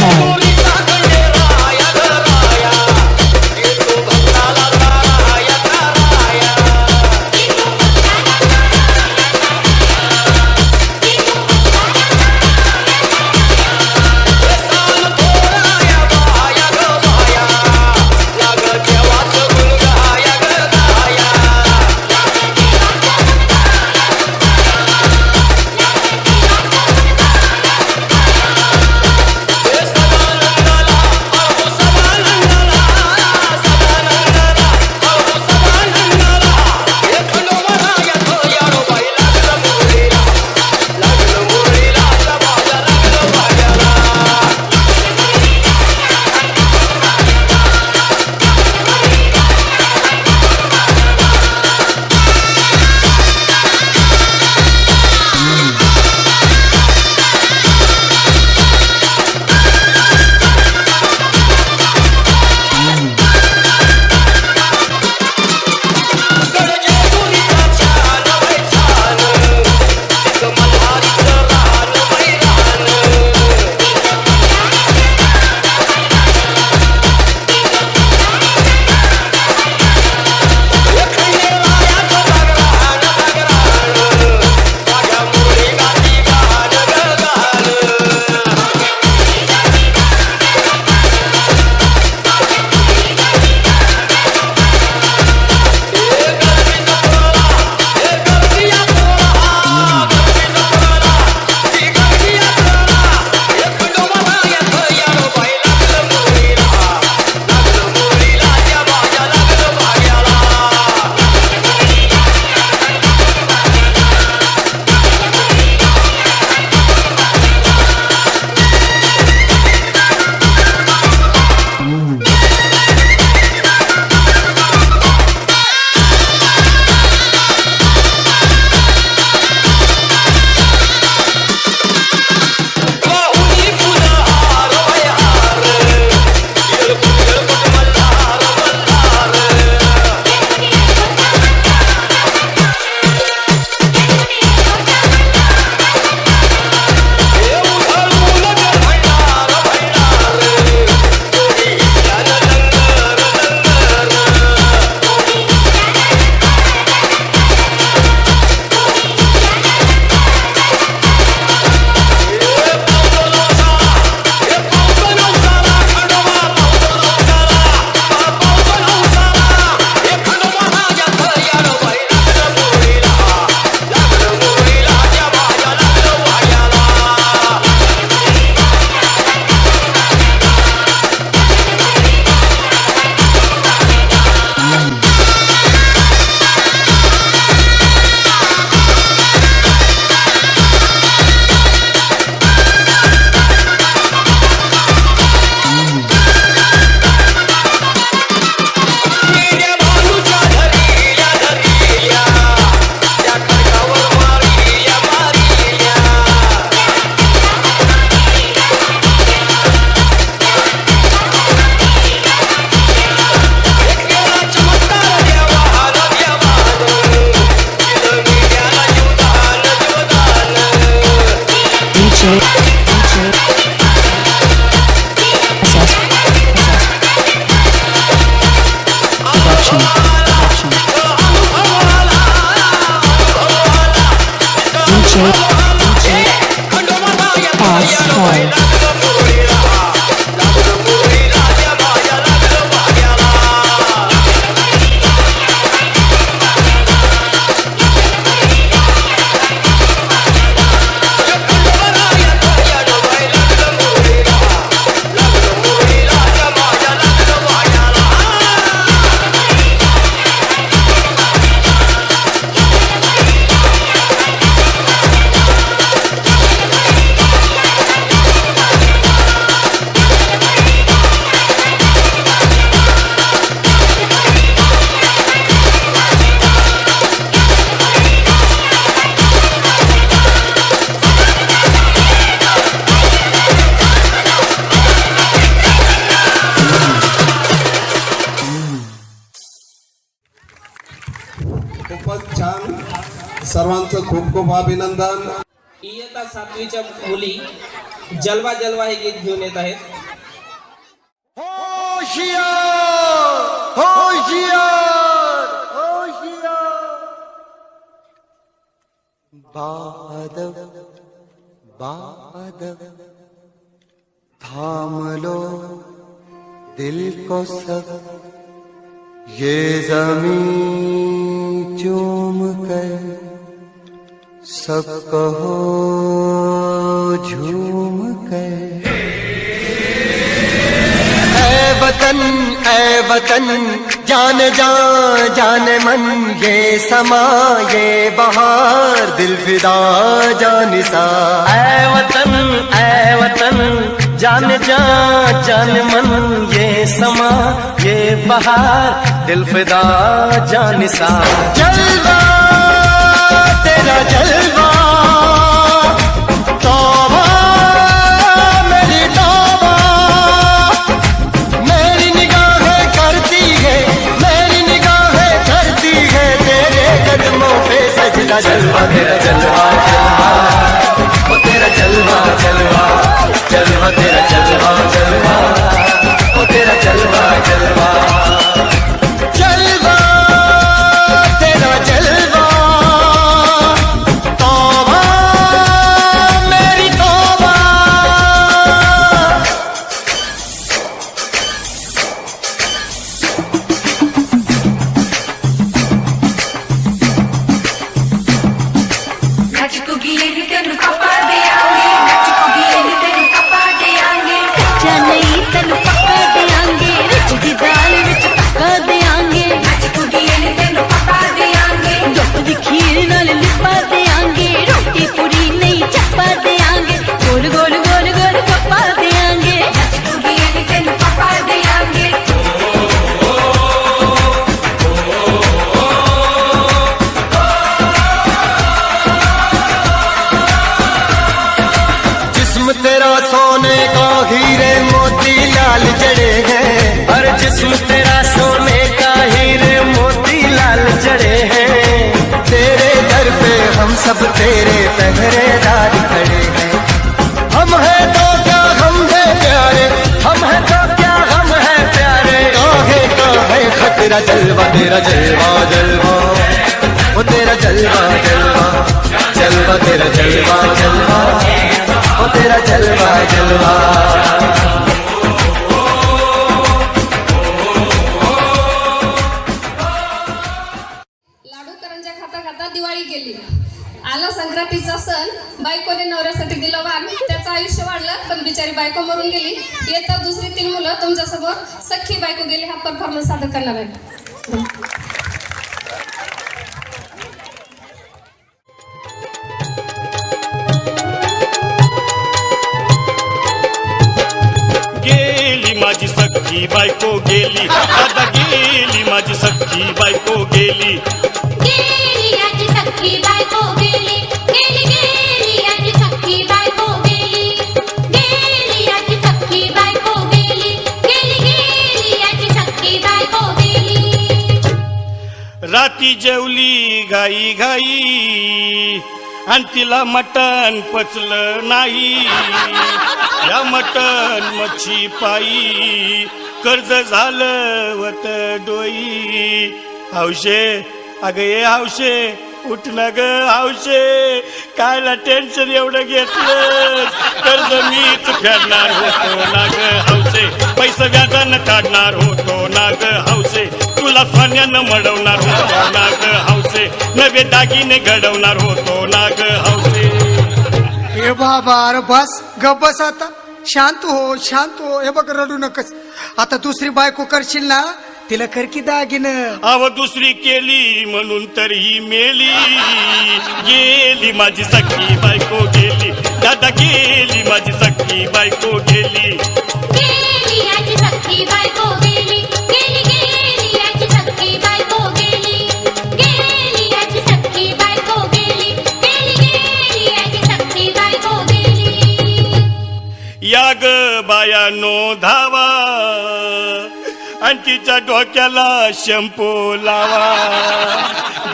खूपच छान. सर्वांचं खूप खूप अभिनंदन. इयत्ता 7वीच्या मुली जलवा जलवा हे गीत घेऊन येत आहेत. बादल बादल थाम लो दिल को सब, ये ज़मीं चूम कर सब कहो झूम कर. ऐ वतन जान जान मन, ये समा ये बहार दिल फिदा जानिसा. ऐ वतन जान जान मन, ये समा ये बहार दिल फिदा जानिसा. जलवा तेरा जलवा, तौबा मेरी तौबा, मेरी निगाहें करती है, मेरी निगाहें करती है तेरे कदमों पे सजदा. जलवा तेरा जलवा जलवा, वो तेरा जलवा जलवा, जलवा तेरा जलवा जलवा, वो तेरा जलवा जलवा. जलवा तेरा जलवा, तौबा मेरी तौबा. नचकोगी यही तेनु कपा देंगे, नचकोगी यही तेनु कपा देंगे, कच्चा नहीं तेनु पका देंगे, रिच दी दाल तेरे पहरेदार खड़े हैं। हम हैं तो क्या हम है प्यारे, हम हैं तो क्या हम है प्यारे। काहे खतरा जलवा तेरा जलवा जलवा, वो तेरा जलवा जलवा, जलवा तेरा जलवा जलवा, वो तेरा जलवा जलवा। लाडू करंजा खाता खाता दिवाळी गेली. आला संक्रांतीचा सण, बायकोने नवऱ्यासाठी दिलं वाण, त्याचं आयुष्य वाढलं पण बिचारी बायको मरून गेली. येता दुसरी 3 मुलं तुमच्यासमोर सख्खी बायको गेली हा परफॉर्मन्स सादर करणार आहे. गेली माझी सख्खी बायको गेली, आता गेली माझी सख्खी बायको गेली. गेली याची सख्खी बायको गेली, गेली गेली याची सख्खी बायको गेली, गेली याची सख्खी बायको गेली, गेली गेली याची सख्खी बायको गेली. राती जेवली घाई घाई आणि तिला मटण पचलं नाही. या मटण मच्छी पायी कर्ज झालं वत डोई. हौशे अगं ये हौशे, उठ ना ग हौशे, कायला टेन्शन एवढं घेतलं. कर्ज मीच फेडणार होतो ना ग हौशे, पैसे व्याजानं काढणार होतो ना ग हौशे. तुला सोन्यानं मडवणार होतो ना ग हौशे, नवे दागिने घडवणार होतो ना ग हौशे. हे बाबा अरे बस गप बस आता, शांत हो. हे बघ रडू नकस. आता दुसरी बायको करशील ना, तिला कर की दागिनं. अव दुसरी केली म्हणून तर ही मेली. गेली माझी सख्खी बायको गेली, दादा गेली माझी सख्खी बायको गेली. गेली याची सख्खी बायको गेली, गेली गेली याची सख्खी बायको गेली, गेली याची सख्खी बायको गेली, गेली गेली याची सख्खी बायको गेली. या ग बायानो धावा आणि तिच्या डोक्याला शॅम्पू लावा.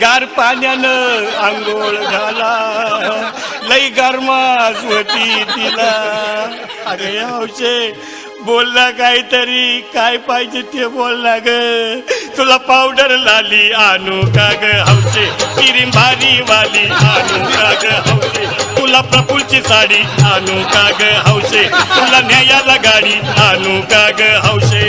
गार पाण्यानं आंघोळ घाला, लई गरमास होती तिला. अरे हौशे बोल ना काहीतरी, काय पाहिजे ते बोल ना ग. तुला पावडर लाली आणू का ग हौशे, क्रीम भारी वाली आणू का ग हौशे. तुला प्रफुलची साडी आणू का ग हौशे, तुला न्यायाला गाडी आणू का ग हौशे.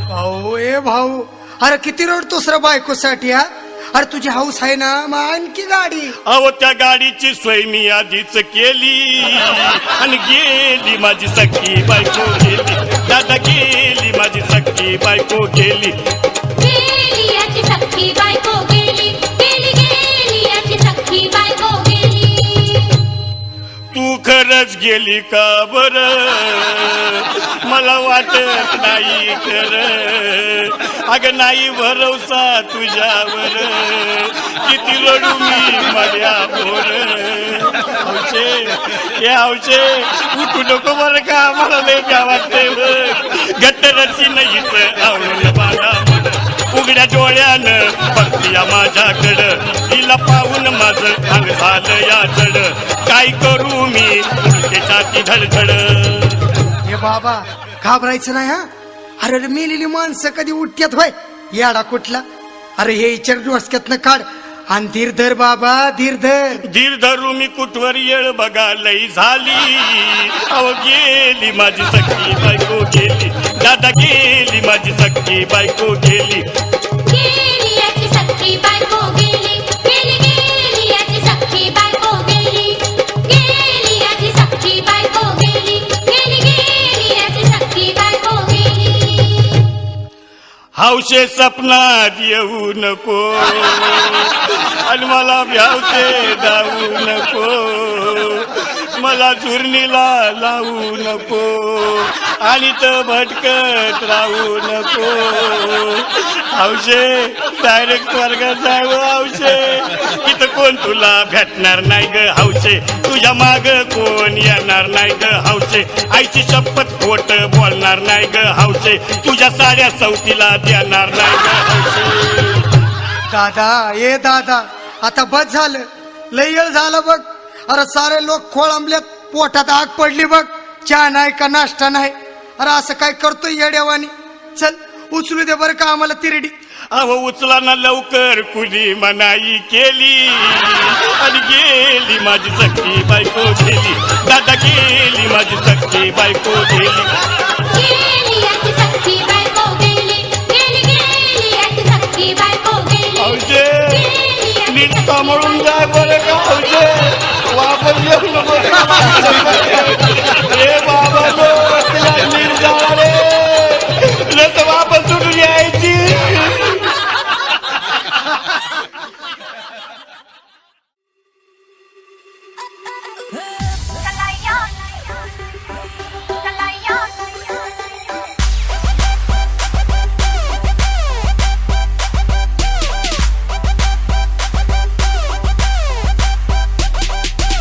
भाऊ ए भाऊ, अरे किती रडतोस रे बायकोसाठी हा. अरे तुझी हौस आहे ना, मग आणखी गाडी. अहो त्या गाडीची सोय मी आधीच केली आणि गेली माझी सख्खी बायको गेली, दादा गेली माझी सख्खी बायको गेली. गेली याची सख्खी बायको गेली, गेली गेली याची सख्खी बायको गेली. तू खरंच गेली का बर, मला वाटत नाही कर. अगं नाही भरवसा तुझ्यावर, किती रडू मी मड्या बोर. हौशे हे हौशे उठू नको बरं का, मला लय भ्या वाटते. गट्टरची नाहीच आवडून बांधा म्हण, उघड्या डोळ्यानं बघतीया माझ्याकडं. तिला पाहून माझं अंग झालं या जड, काय करू मी उलटेची धडधड. हे बाबा घाबरायचं नाही हा. अरे मेलेली माणसं कधी उठत्यात होय, याडा कुठला. अरे हे इचार डोसक्यातनं काढ आणि धीर धर बाबा, धीर धर. धीर धरू मी कुठवर येळ बघा लई झाली. अहो गेली माझी सख्खी बायको गेली, दादा गेली माझी सख्खी बायको गेली. गेली याची सख्खी बायको गेली, गेली गेली याची सख्खी बायको गेली, गेली याची सख्खी बायको गेली, गेली गेली याची सख्खी बायको गेली. हौशे सपनात येऊ नको आणि मला भ्यावते जाऊ नको. मला चुरणीला लावू नको आणि तर भटकत राहू नको. हौशे डायरेक्ट स्वर्गात जाऊ हौशे, इथं कोण तुला भेटणार नाही ग हौशे. तुझ्या माग कोण येणार नाही ग हौशे. आईची शपथ खोट बोलणार नाही ग हौशे. तुझ्या साड्या सवतीला देणार नाही ग हौशे. दादा ये दादा, आता बस झालं. लय येळ झालं बघ. अरे सारे लोक खोळंबलेत, पोटात आग पडली बघ. चहा नाही का नाश्ता नाही. अरे असं काय करतोय येड्यावानी. चल उचलू दे बरं का आम्हाला तिरडी. अहो उचला ना लवकर, कुणी मनाई केली आणि गेली माझी सख्खी बायको गेली. दादा गेली माझी सख्खी बायको गेली. औजे नीट सांभाळून जाय बरं का औजे. वापस येऊ नको रे बाबा. नीट जावा रे, नाही तर वापस सुटून यायची.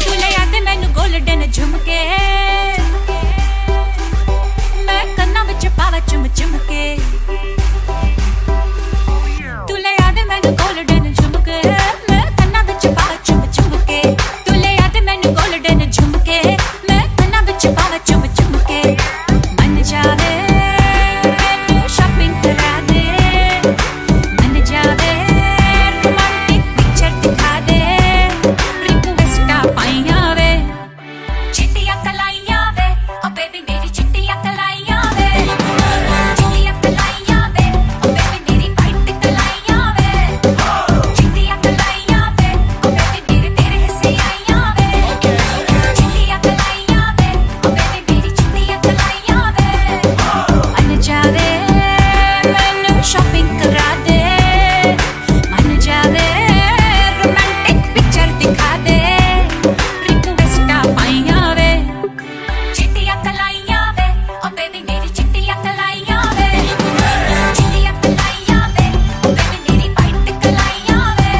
तुला याद मैनू गोल्डन झुमके, मैं कन्ना विच पावा चुम चुमके. तुला याद मैनू गोल्डन झुमके, मैं कन्ना विच पावा चुम चुमके. तुला याद मैनू गोल्डन झुमके, मैं कन्ना विच पावा चुम चुमके. मन जावे मैनू शॉपिंग करा दे, मन जावे रोमांटिक पिक्चर दिखा दे. रिक्वेस्टा पाइया वे, चिट्टियां कलाइयां वे, ओ बेबी मेरी चिट्टियां कलाइयां वे. चिट्टियां कलाइयां वे, ओ बेबी मेरी वाइट कलाइयां वे. चिट्टियां कलाइयां वे, ओ बेबी मेरे तेरे हिस्से आइयां वे. चिट्टियां कलाइयां वे, ओ बेबी मेरी चिट्टियां कलाइयां वे. मन जावे मैनू शॉपिंग करा दे, मन जावे रोमांटिक पिक्चर दिखा दे. रिक्वेस्टा पाइया वे, चिट्टियां कलाइयां वे, ओ बेबी मेरी चिट्टियां कलाइयां वे. चिट्टियां कलाइयां वे, ओ बेबी मेरी वाइट कलाइयां वे.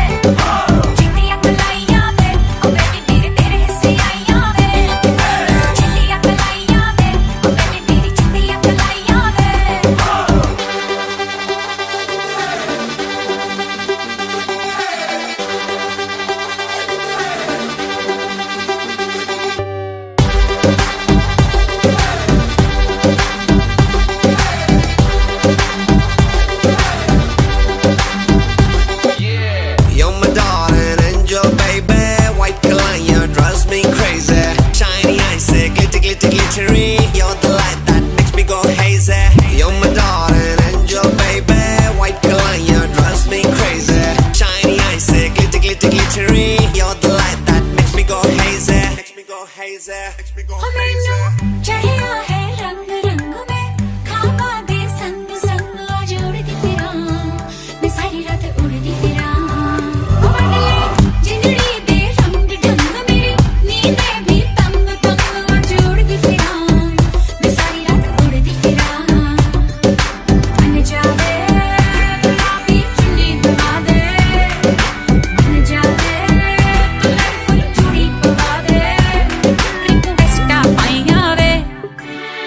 चिट्टियां कलाइयां वे, ओ बेबी मेरे तेरे हिस्से आइयां वे. चिट्टियां कलाइयां वे, ओ बेबी मेरी चिट्टियां कलाइयां वे. You're my darling angel, baby. White Kalanya drives me crazy. Shiny eyes, glitter, glitter, glittery. You're the light that makes me go hazy. You're my darling angel, baby. White Kalanya drives me crazy. Shiny eyes, glitter, glitter, glittery. You're the light that makes me go hazy. Makes me go hazy. Makes me go hazy. चढ़िया है रंग रंग में, खाबा दे संग संग आज उड़ती फिरां, मैं सारी रात उड़ती फिरां. उड़ले जिंदड़ी दे रंग ढंग मेरी, नींदें भी तंग तंग आज उड़ती फिरां, मैं सारी रात उड़ती फिरां. मन जावे गुलाबी चुन्नी दबा दे, मन जावे कलरफुल चूड़ी पवा दे. रिक्वेस्टा पाइया वे,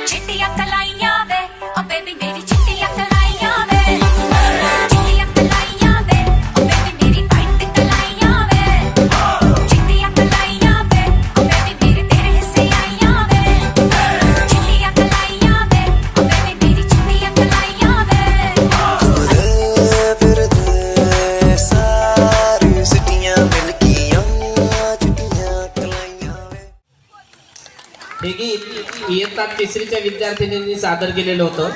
चिट्टियां कलाइयां वे, ओ बेबी मेरी चिट्टियां कलाइयां वे. चिट्टियां कलाइयां वे, ओ बेबी मेरी वाइट कलाइयां वे. चिट्टियां कलाइयां वे, ओ बेबी मेरे तेरे हिस्से आइयां वे. चिट्टियां कलाइयां वे, ओ बेबी मेरी चिट्टियां कलाइयां वे. सारी सिटियां मिलकी चिट्टियां कलाइयां वे. हे गीत इयत्ता तिसरीच्या विद्यार्थिनींनी सादर केलेलं होतं.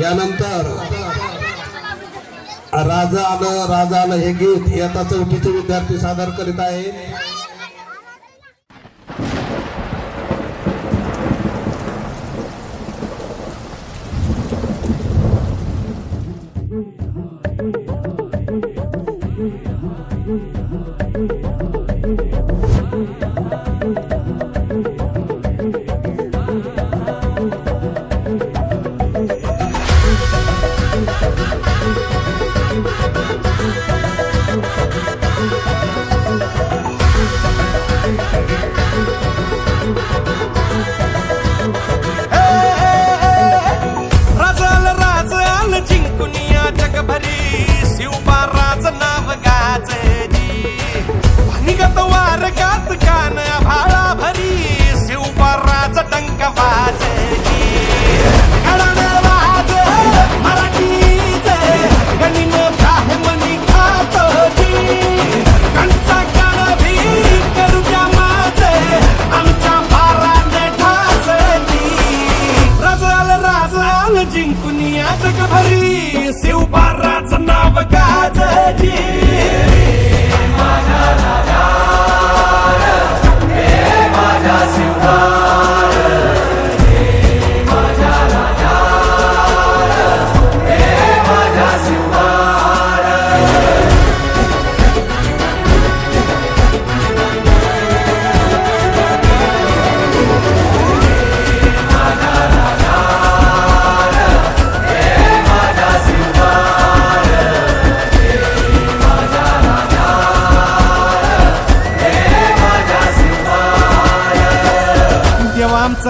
यानंतर राजा आलं हे गीत इयत्ता चौथीचे विद्यार्थी सादर करीत आहेत.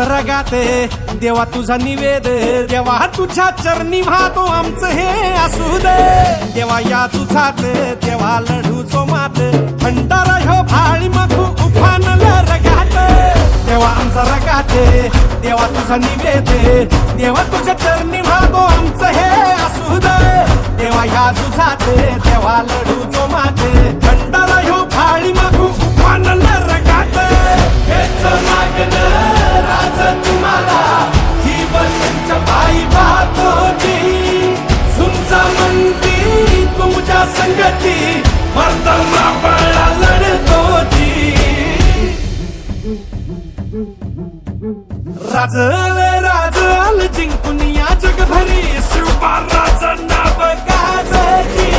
आमचं रगाते देवा तुझा निवेद देवा तुझ्या चरणी वाहतो आमचं हे असू दे देवा या तुझात देवा लढू जो मात भंडारा ह्यो भाळी मखू उफानल रगात देवा आमचा रगाते देवा तुझा निवेद देवा तुझ्या चरणी वाहतो आमचं हे असू दे देवा या तुझात देवा लढू जो मात भंडारा ह्यो भाळी मखू उफानल रगात हेच मागणं राज तुम्हाला जीवनच्या पायी वाहतोची सुमचा म्हणती तुमच्या संगती मर्दमा बळा लढतोची राजल जिंकून या जगभरी शिवबा राज नाव गाजती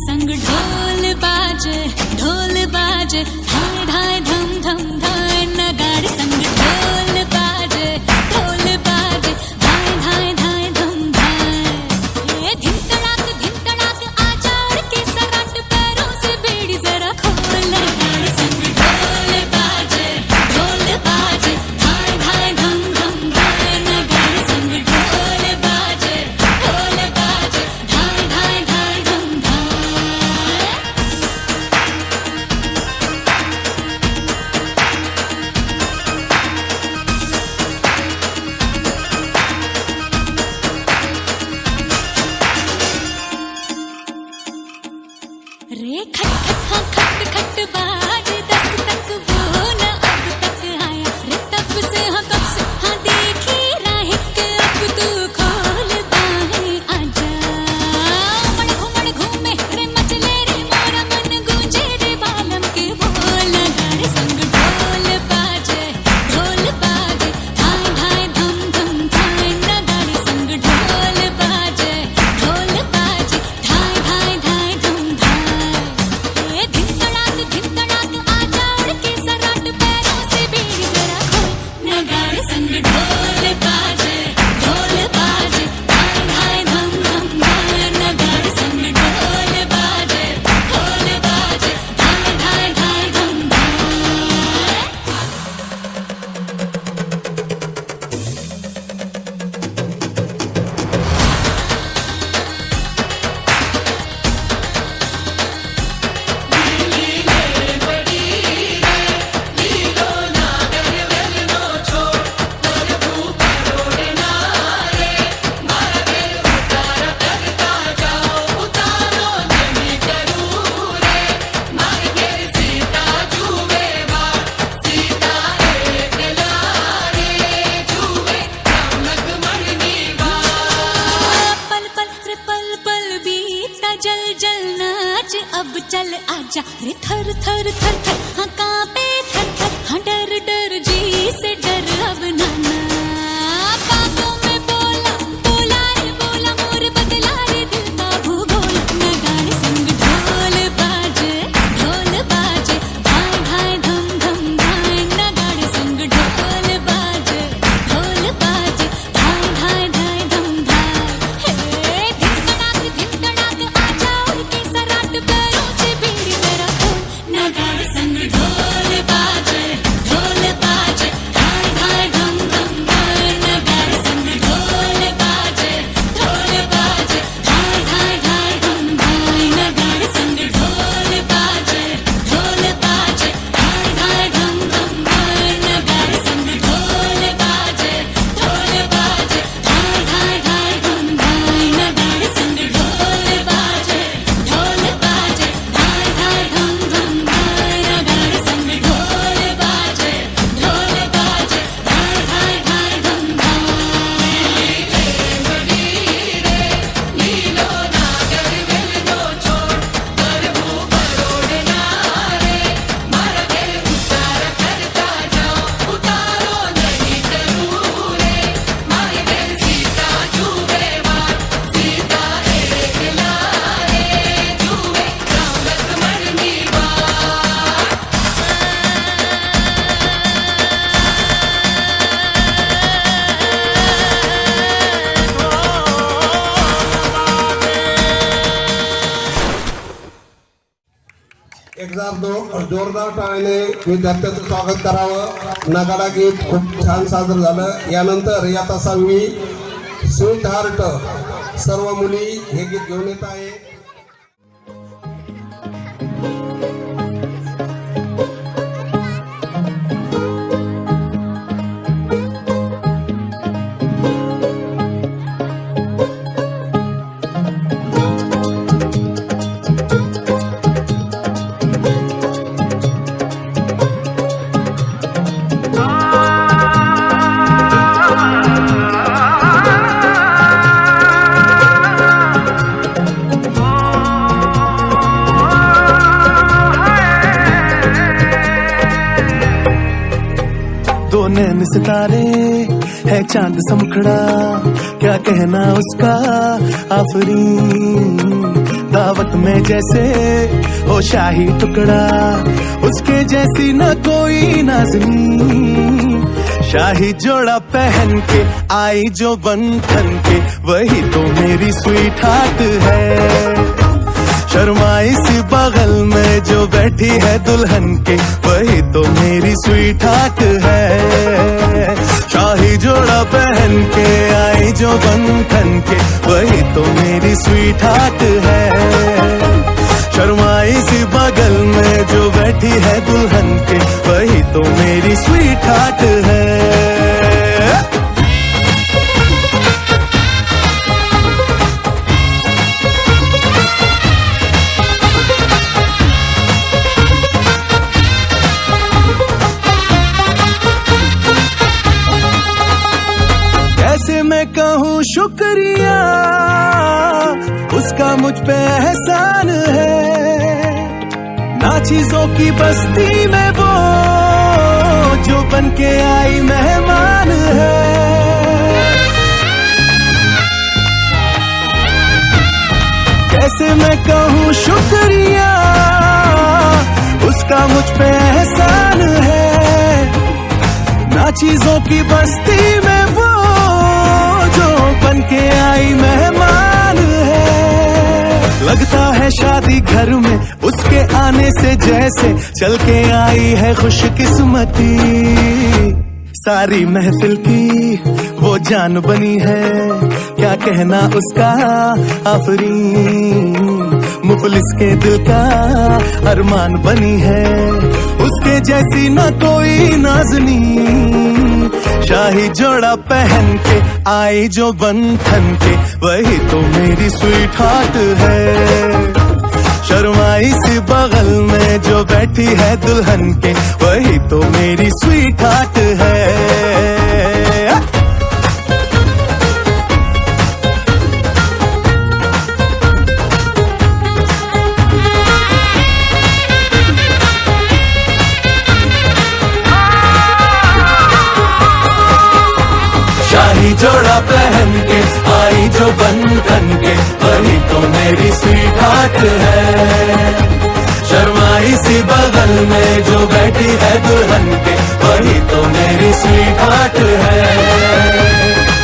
संग ढोल बाजे धाय धाय धम धम धाय नगाड़े संग ढोल बाजे धाय धाय धाय धम धाय ये धिन तड़ाक आजा उड़ के सराट पैरों से बेड़ी जरा खोल नगाड़े संग ढोल बाजे धाय धाय धम धम धाय नगाड़े संग ढोल बाजे धाय धाय धाय धम धाय रे खट खट बाज दस तक वो न अब तक आया रे तब से हाँ देखी राह के अब तू खोल बाहें आजा उमड़ घूमे रे मचले रे मोरा मन गूंजे रे बालम के बोल गाड़े संग ढोल बाजे धाय धाय धम धम धाय न गाड़े संग ढोल बाजे धाय धाय धाय धम धाय धिन तड़ाक आजा उड़ के सराट पैरों से बेड़ी जरा खोल नगाड़े संग ढोल बाजे धाय धाय धम धम धाय नगाड़े संग ढोल बाजे धाय धाय धाय धम धाय पल पल बीता जल जल नाच अब चल आजा रे थर थर थर थर हाँ कांपे थर थर हाँ डर डर जी से डर अब नाना बातों में बोला रे बोला मोर बदला रे दिल का भूगोल नगाड़े संग ढोल बाजे धाय धाय धम धम धाय नगाड़े संग ढोल बाजे धाय धाय धाय धम धाय हे धिन तड़ाक आजा उड़ के सराट पैरों से बेड़ी जरा खोल नगाड़े संग ढोल जोरदार टाळ्याने विद्यार्थ्यांचं स्वागत करावं. नगाडा गीत खूप छान सादर झालं. यानंतर या तासावी स्वीट हार्ट सर्व मुली हे गीत घेऊन येत आहे. दो नैन सितारे है चांद सा मुखड़ा, क्या कहना उसका आफरीन। दावत में जैसे हो शाही टुकड़ा, उसके जैसी न कोई नाज़नीन। शाही जोड़ा पहन के आई जो बंधन के, वही तो मेरी स्वीट हार्ट है। शर्माई सी बगल में जो बैठी है दुल्हन के, वही तो मेरी स्वीट हार्ट है। शाही जोड़ा पहन के आई जो बंधन के, वही तो मेरी स्वीट हार्ट है। शर्माई सी बगल में जो बैठी है दुल्हन के, वही तो मेरी स्वीट हार्ट है। कैसे मैं कहूँ शुक्रिया, उसका मुझ पे एहसान है। ना चीजों की बस्ती में वो जो बन के आई मेहमान है। कैसे मैं कहूँ शुक्रिया, उसका मुझ पे एहसान है। ना चीजों की बस्ती में वो जो बन के आई मेहमान है। लगता है शादी घर में उसके आने से जैसे चल के आई है खुशकिस्मती। सारी महफिल की वो जान बनी है, क्या कहना उसका आफरीन। मुफलिस के दिल का अरमान बनी है, उसके जैसी न कोई नाज़नीन। शाही जोड़ा पहन के आई जो बंधन के, वही तो मेरी स्वीट हार्ट है। शर्माई सी बगल में जो बैठी है दुल्हन के, वही तो मेरी स्वीट हार्ट है। शाही जोड़ा पहन के आई जो बंधन के, वही तो मेरी स्वीट हार्ट है। शर्माई सी बगल में जो बैठी है दुल्हन के, वही तो मेरी स्वीट हार्ट है।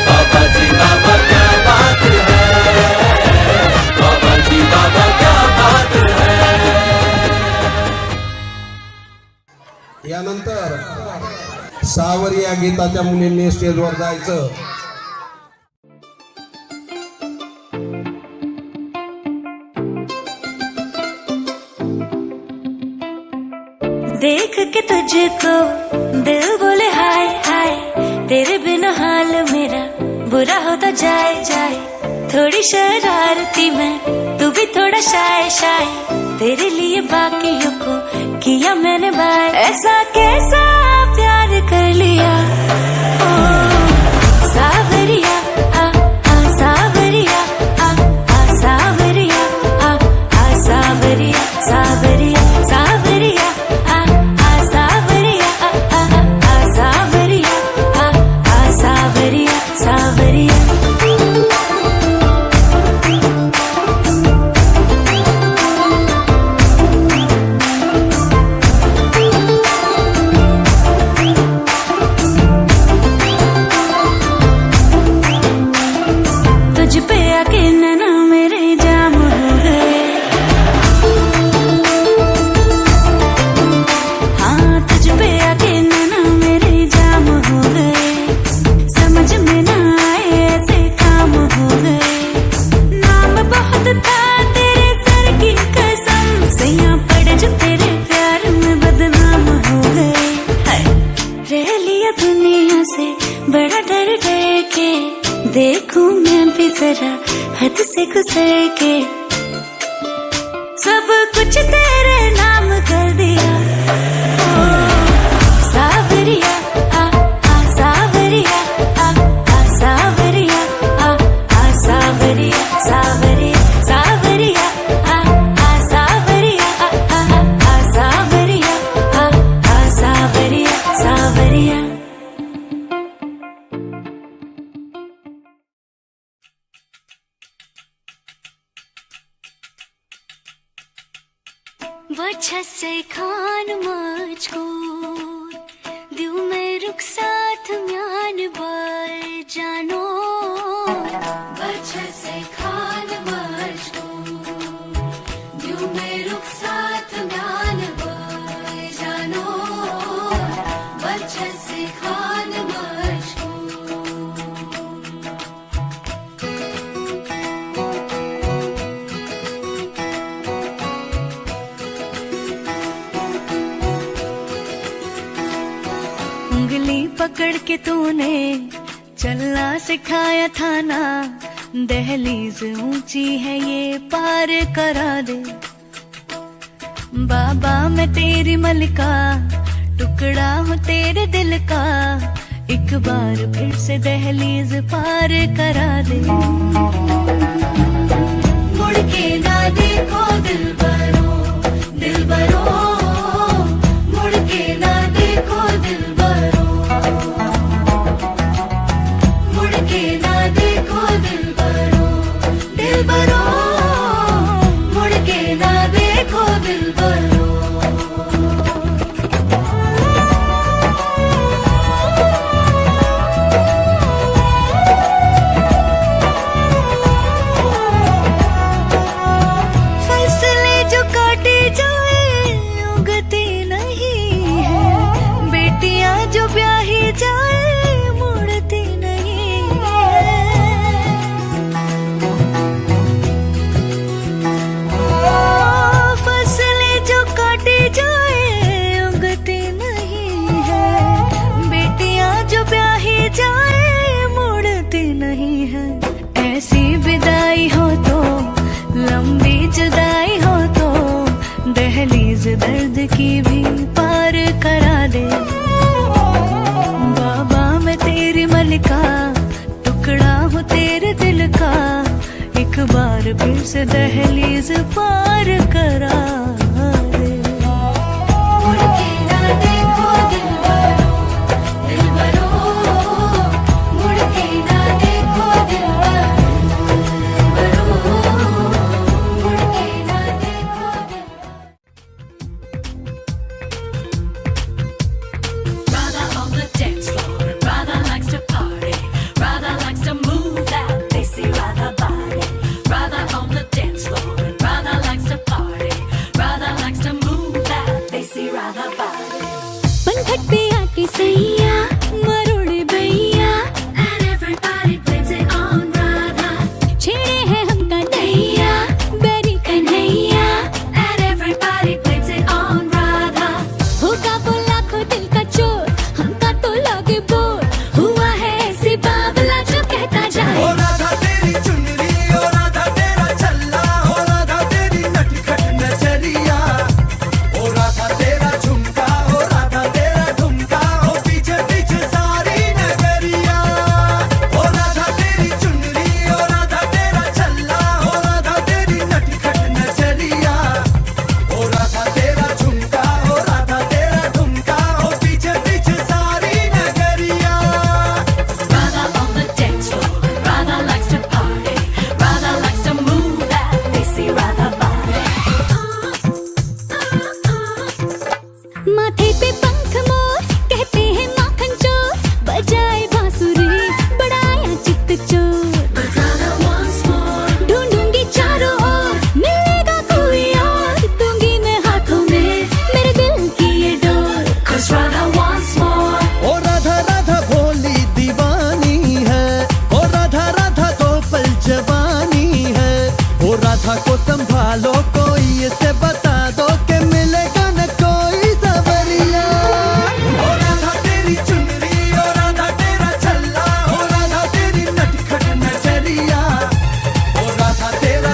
बाबा जी बाबा क्या बात है, बाबा जी बाबा क्या बात है। यानंतर सावर या गीताच्या मुलींनी स्टेजवर जायचं. देख के तुझको दिल बोले हाय हाय, तेरे बिना हाल मेरा बुरा होता जाए जाए। थोड़ी शरारती मैं, तू भी थोड़ा शाय शाय, तेरे लिए बाकियों को किया मैंने बाय। ऐसा कैसा प्यार कर लिया ओ सावरिया, आ सावरिया, आ सावरिया, आ सावरिया, सावरिया सावरिया, आ सावरिया, आ सावरिया, आ सावरिया सावरिया। बिछड़ के सब कुछ तेरे नाम कर दिया। ओ सावरिया आ सावरिया आ सावरिया आ सावरिया सावरिया सावरिया आ सावरिया आ सावरिया आ सावरिया सावरिया। वजह से खान मुझको दिल में रुक साथ म्यान बार जानो। वजह से खान मुझको दिल में रुक साथ म्यान बार जानो। वजह से खान मुझको उंगली पकड़ के तूने चलना सिखाया था ना। दहलीज ऊंची है ये पार करा दे। बाबा मैं तेरी मलिका टुकड़ा हूँ तेरे दिल का। एक बार फिर से दहलीज पार करा दे। मुड़ के ना देखो दिल बरो मुड़ के ना देखो दिल बरो मुड़ के ना देखो दिल बरो मुड़ के ना देखो दिल बरो। फसले जो काटे जाए उगती नहीं है। बेटियां जो ब्याही जाए मुड़ती नहीं है। फसले जो काटे जाए उगती नहीं है। बेटियां जो ब्याही जाए मुड़ती नहीं है। ऐसी विदाई हो तो लंबी जुदाई हो तो दहलीज दर्द की भी पार करा दे। बाबा मैं तेरी मलिका टुकड़ा हूँ तेरे दिल का। एक बार फिर से दहलीज पार करा दे। मुड़ के ना देखो दिल बरो मुड़ के ना देखो दिल बरो मुड़ के ना देखो दिल। Brother on the dance floor, brother likes to party, brother likes to move that desi rather body. Brother on the dance floor, brother likes to party, brother likes to move that desi rather body. पंखट पे आके सैया मरोड़े भैया and everybody blames it on Radha. छेड़े हैं हमका दैया बेरी Kanhaiya and everybody blames it on Radha. होगा वो लाखों दिल का चोर हमका तो लगे बोर। हुआ है ऐसी बावला जो कहता जाए ओ राधा तेरी चुनरी ओ राधा तेरा छल्ला ओ राधा तेरी नटखट नजरिया ओ राधा तेरा झुमका ओ राधा तेरा ठुमका ओ पीछे पीछे सारी नगरिया ओ राधा तेरी चुनरी ओ राधा तेरा छल्ला ओ राधा तेरी नटखट नजरिया ओ राधा तेरा झुमका ओ राधा तेरा ठुमका ओ पीछे पीछे सारी नगरिया। Brother on the dance floor, brother likes to party, brother likes to move that desi rather body. माथे पे पंख मोर कहते हैं माखन चोर बजाए बांसुरी बढ़ाया चित्त चोर। ढूंढूंगी चारों ओर मिलेगा कोई और दूंगी मैं हाथों में मेरे दिल की ये door. 'Cause Radha wants more. ओ राधा राधा भोली दीवानी है ओ राधा राधा तो पल जवानी है ओ राधा को संभालो कोई इसे बता दो कि मिलेगा न कोई सवरिया। ओ राधा तेरी चुनरी ओ राधा तेरा छल्ला ओ राधा तेरी नटखट नजरिया ओ राधा तेरा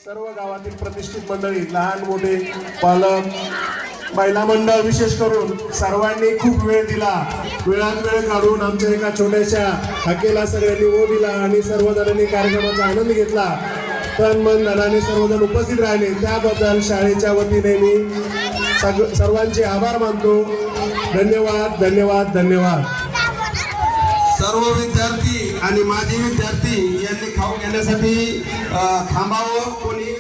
सर्व गावातील प्रतिष्ठित मंडळी, लहान मोठे, पालक, महिला मंडळ, विशेष करून सर्वांनी खूप वेळ दिला. वेळात वेळ काढून आमच्या एका छोट्याशा हाकेला सगळ्यांनी ओ दिला आणि सर्वजणांनी कार्यक्रमाचा आनंद घेतला. तन मन धनाने सर्वजण उपस्थित राहिले त्याबद्दल शाळेच्या वतीने मी सर्वांचे आभार मानतो. धन्यवाद, धन्यवाद, धन्यवाद. सर्व विद्यार्थी आणि माजी विद्यार्थी यांनी खाऊ घेण्यासाठी थांबावं. कोणी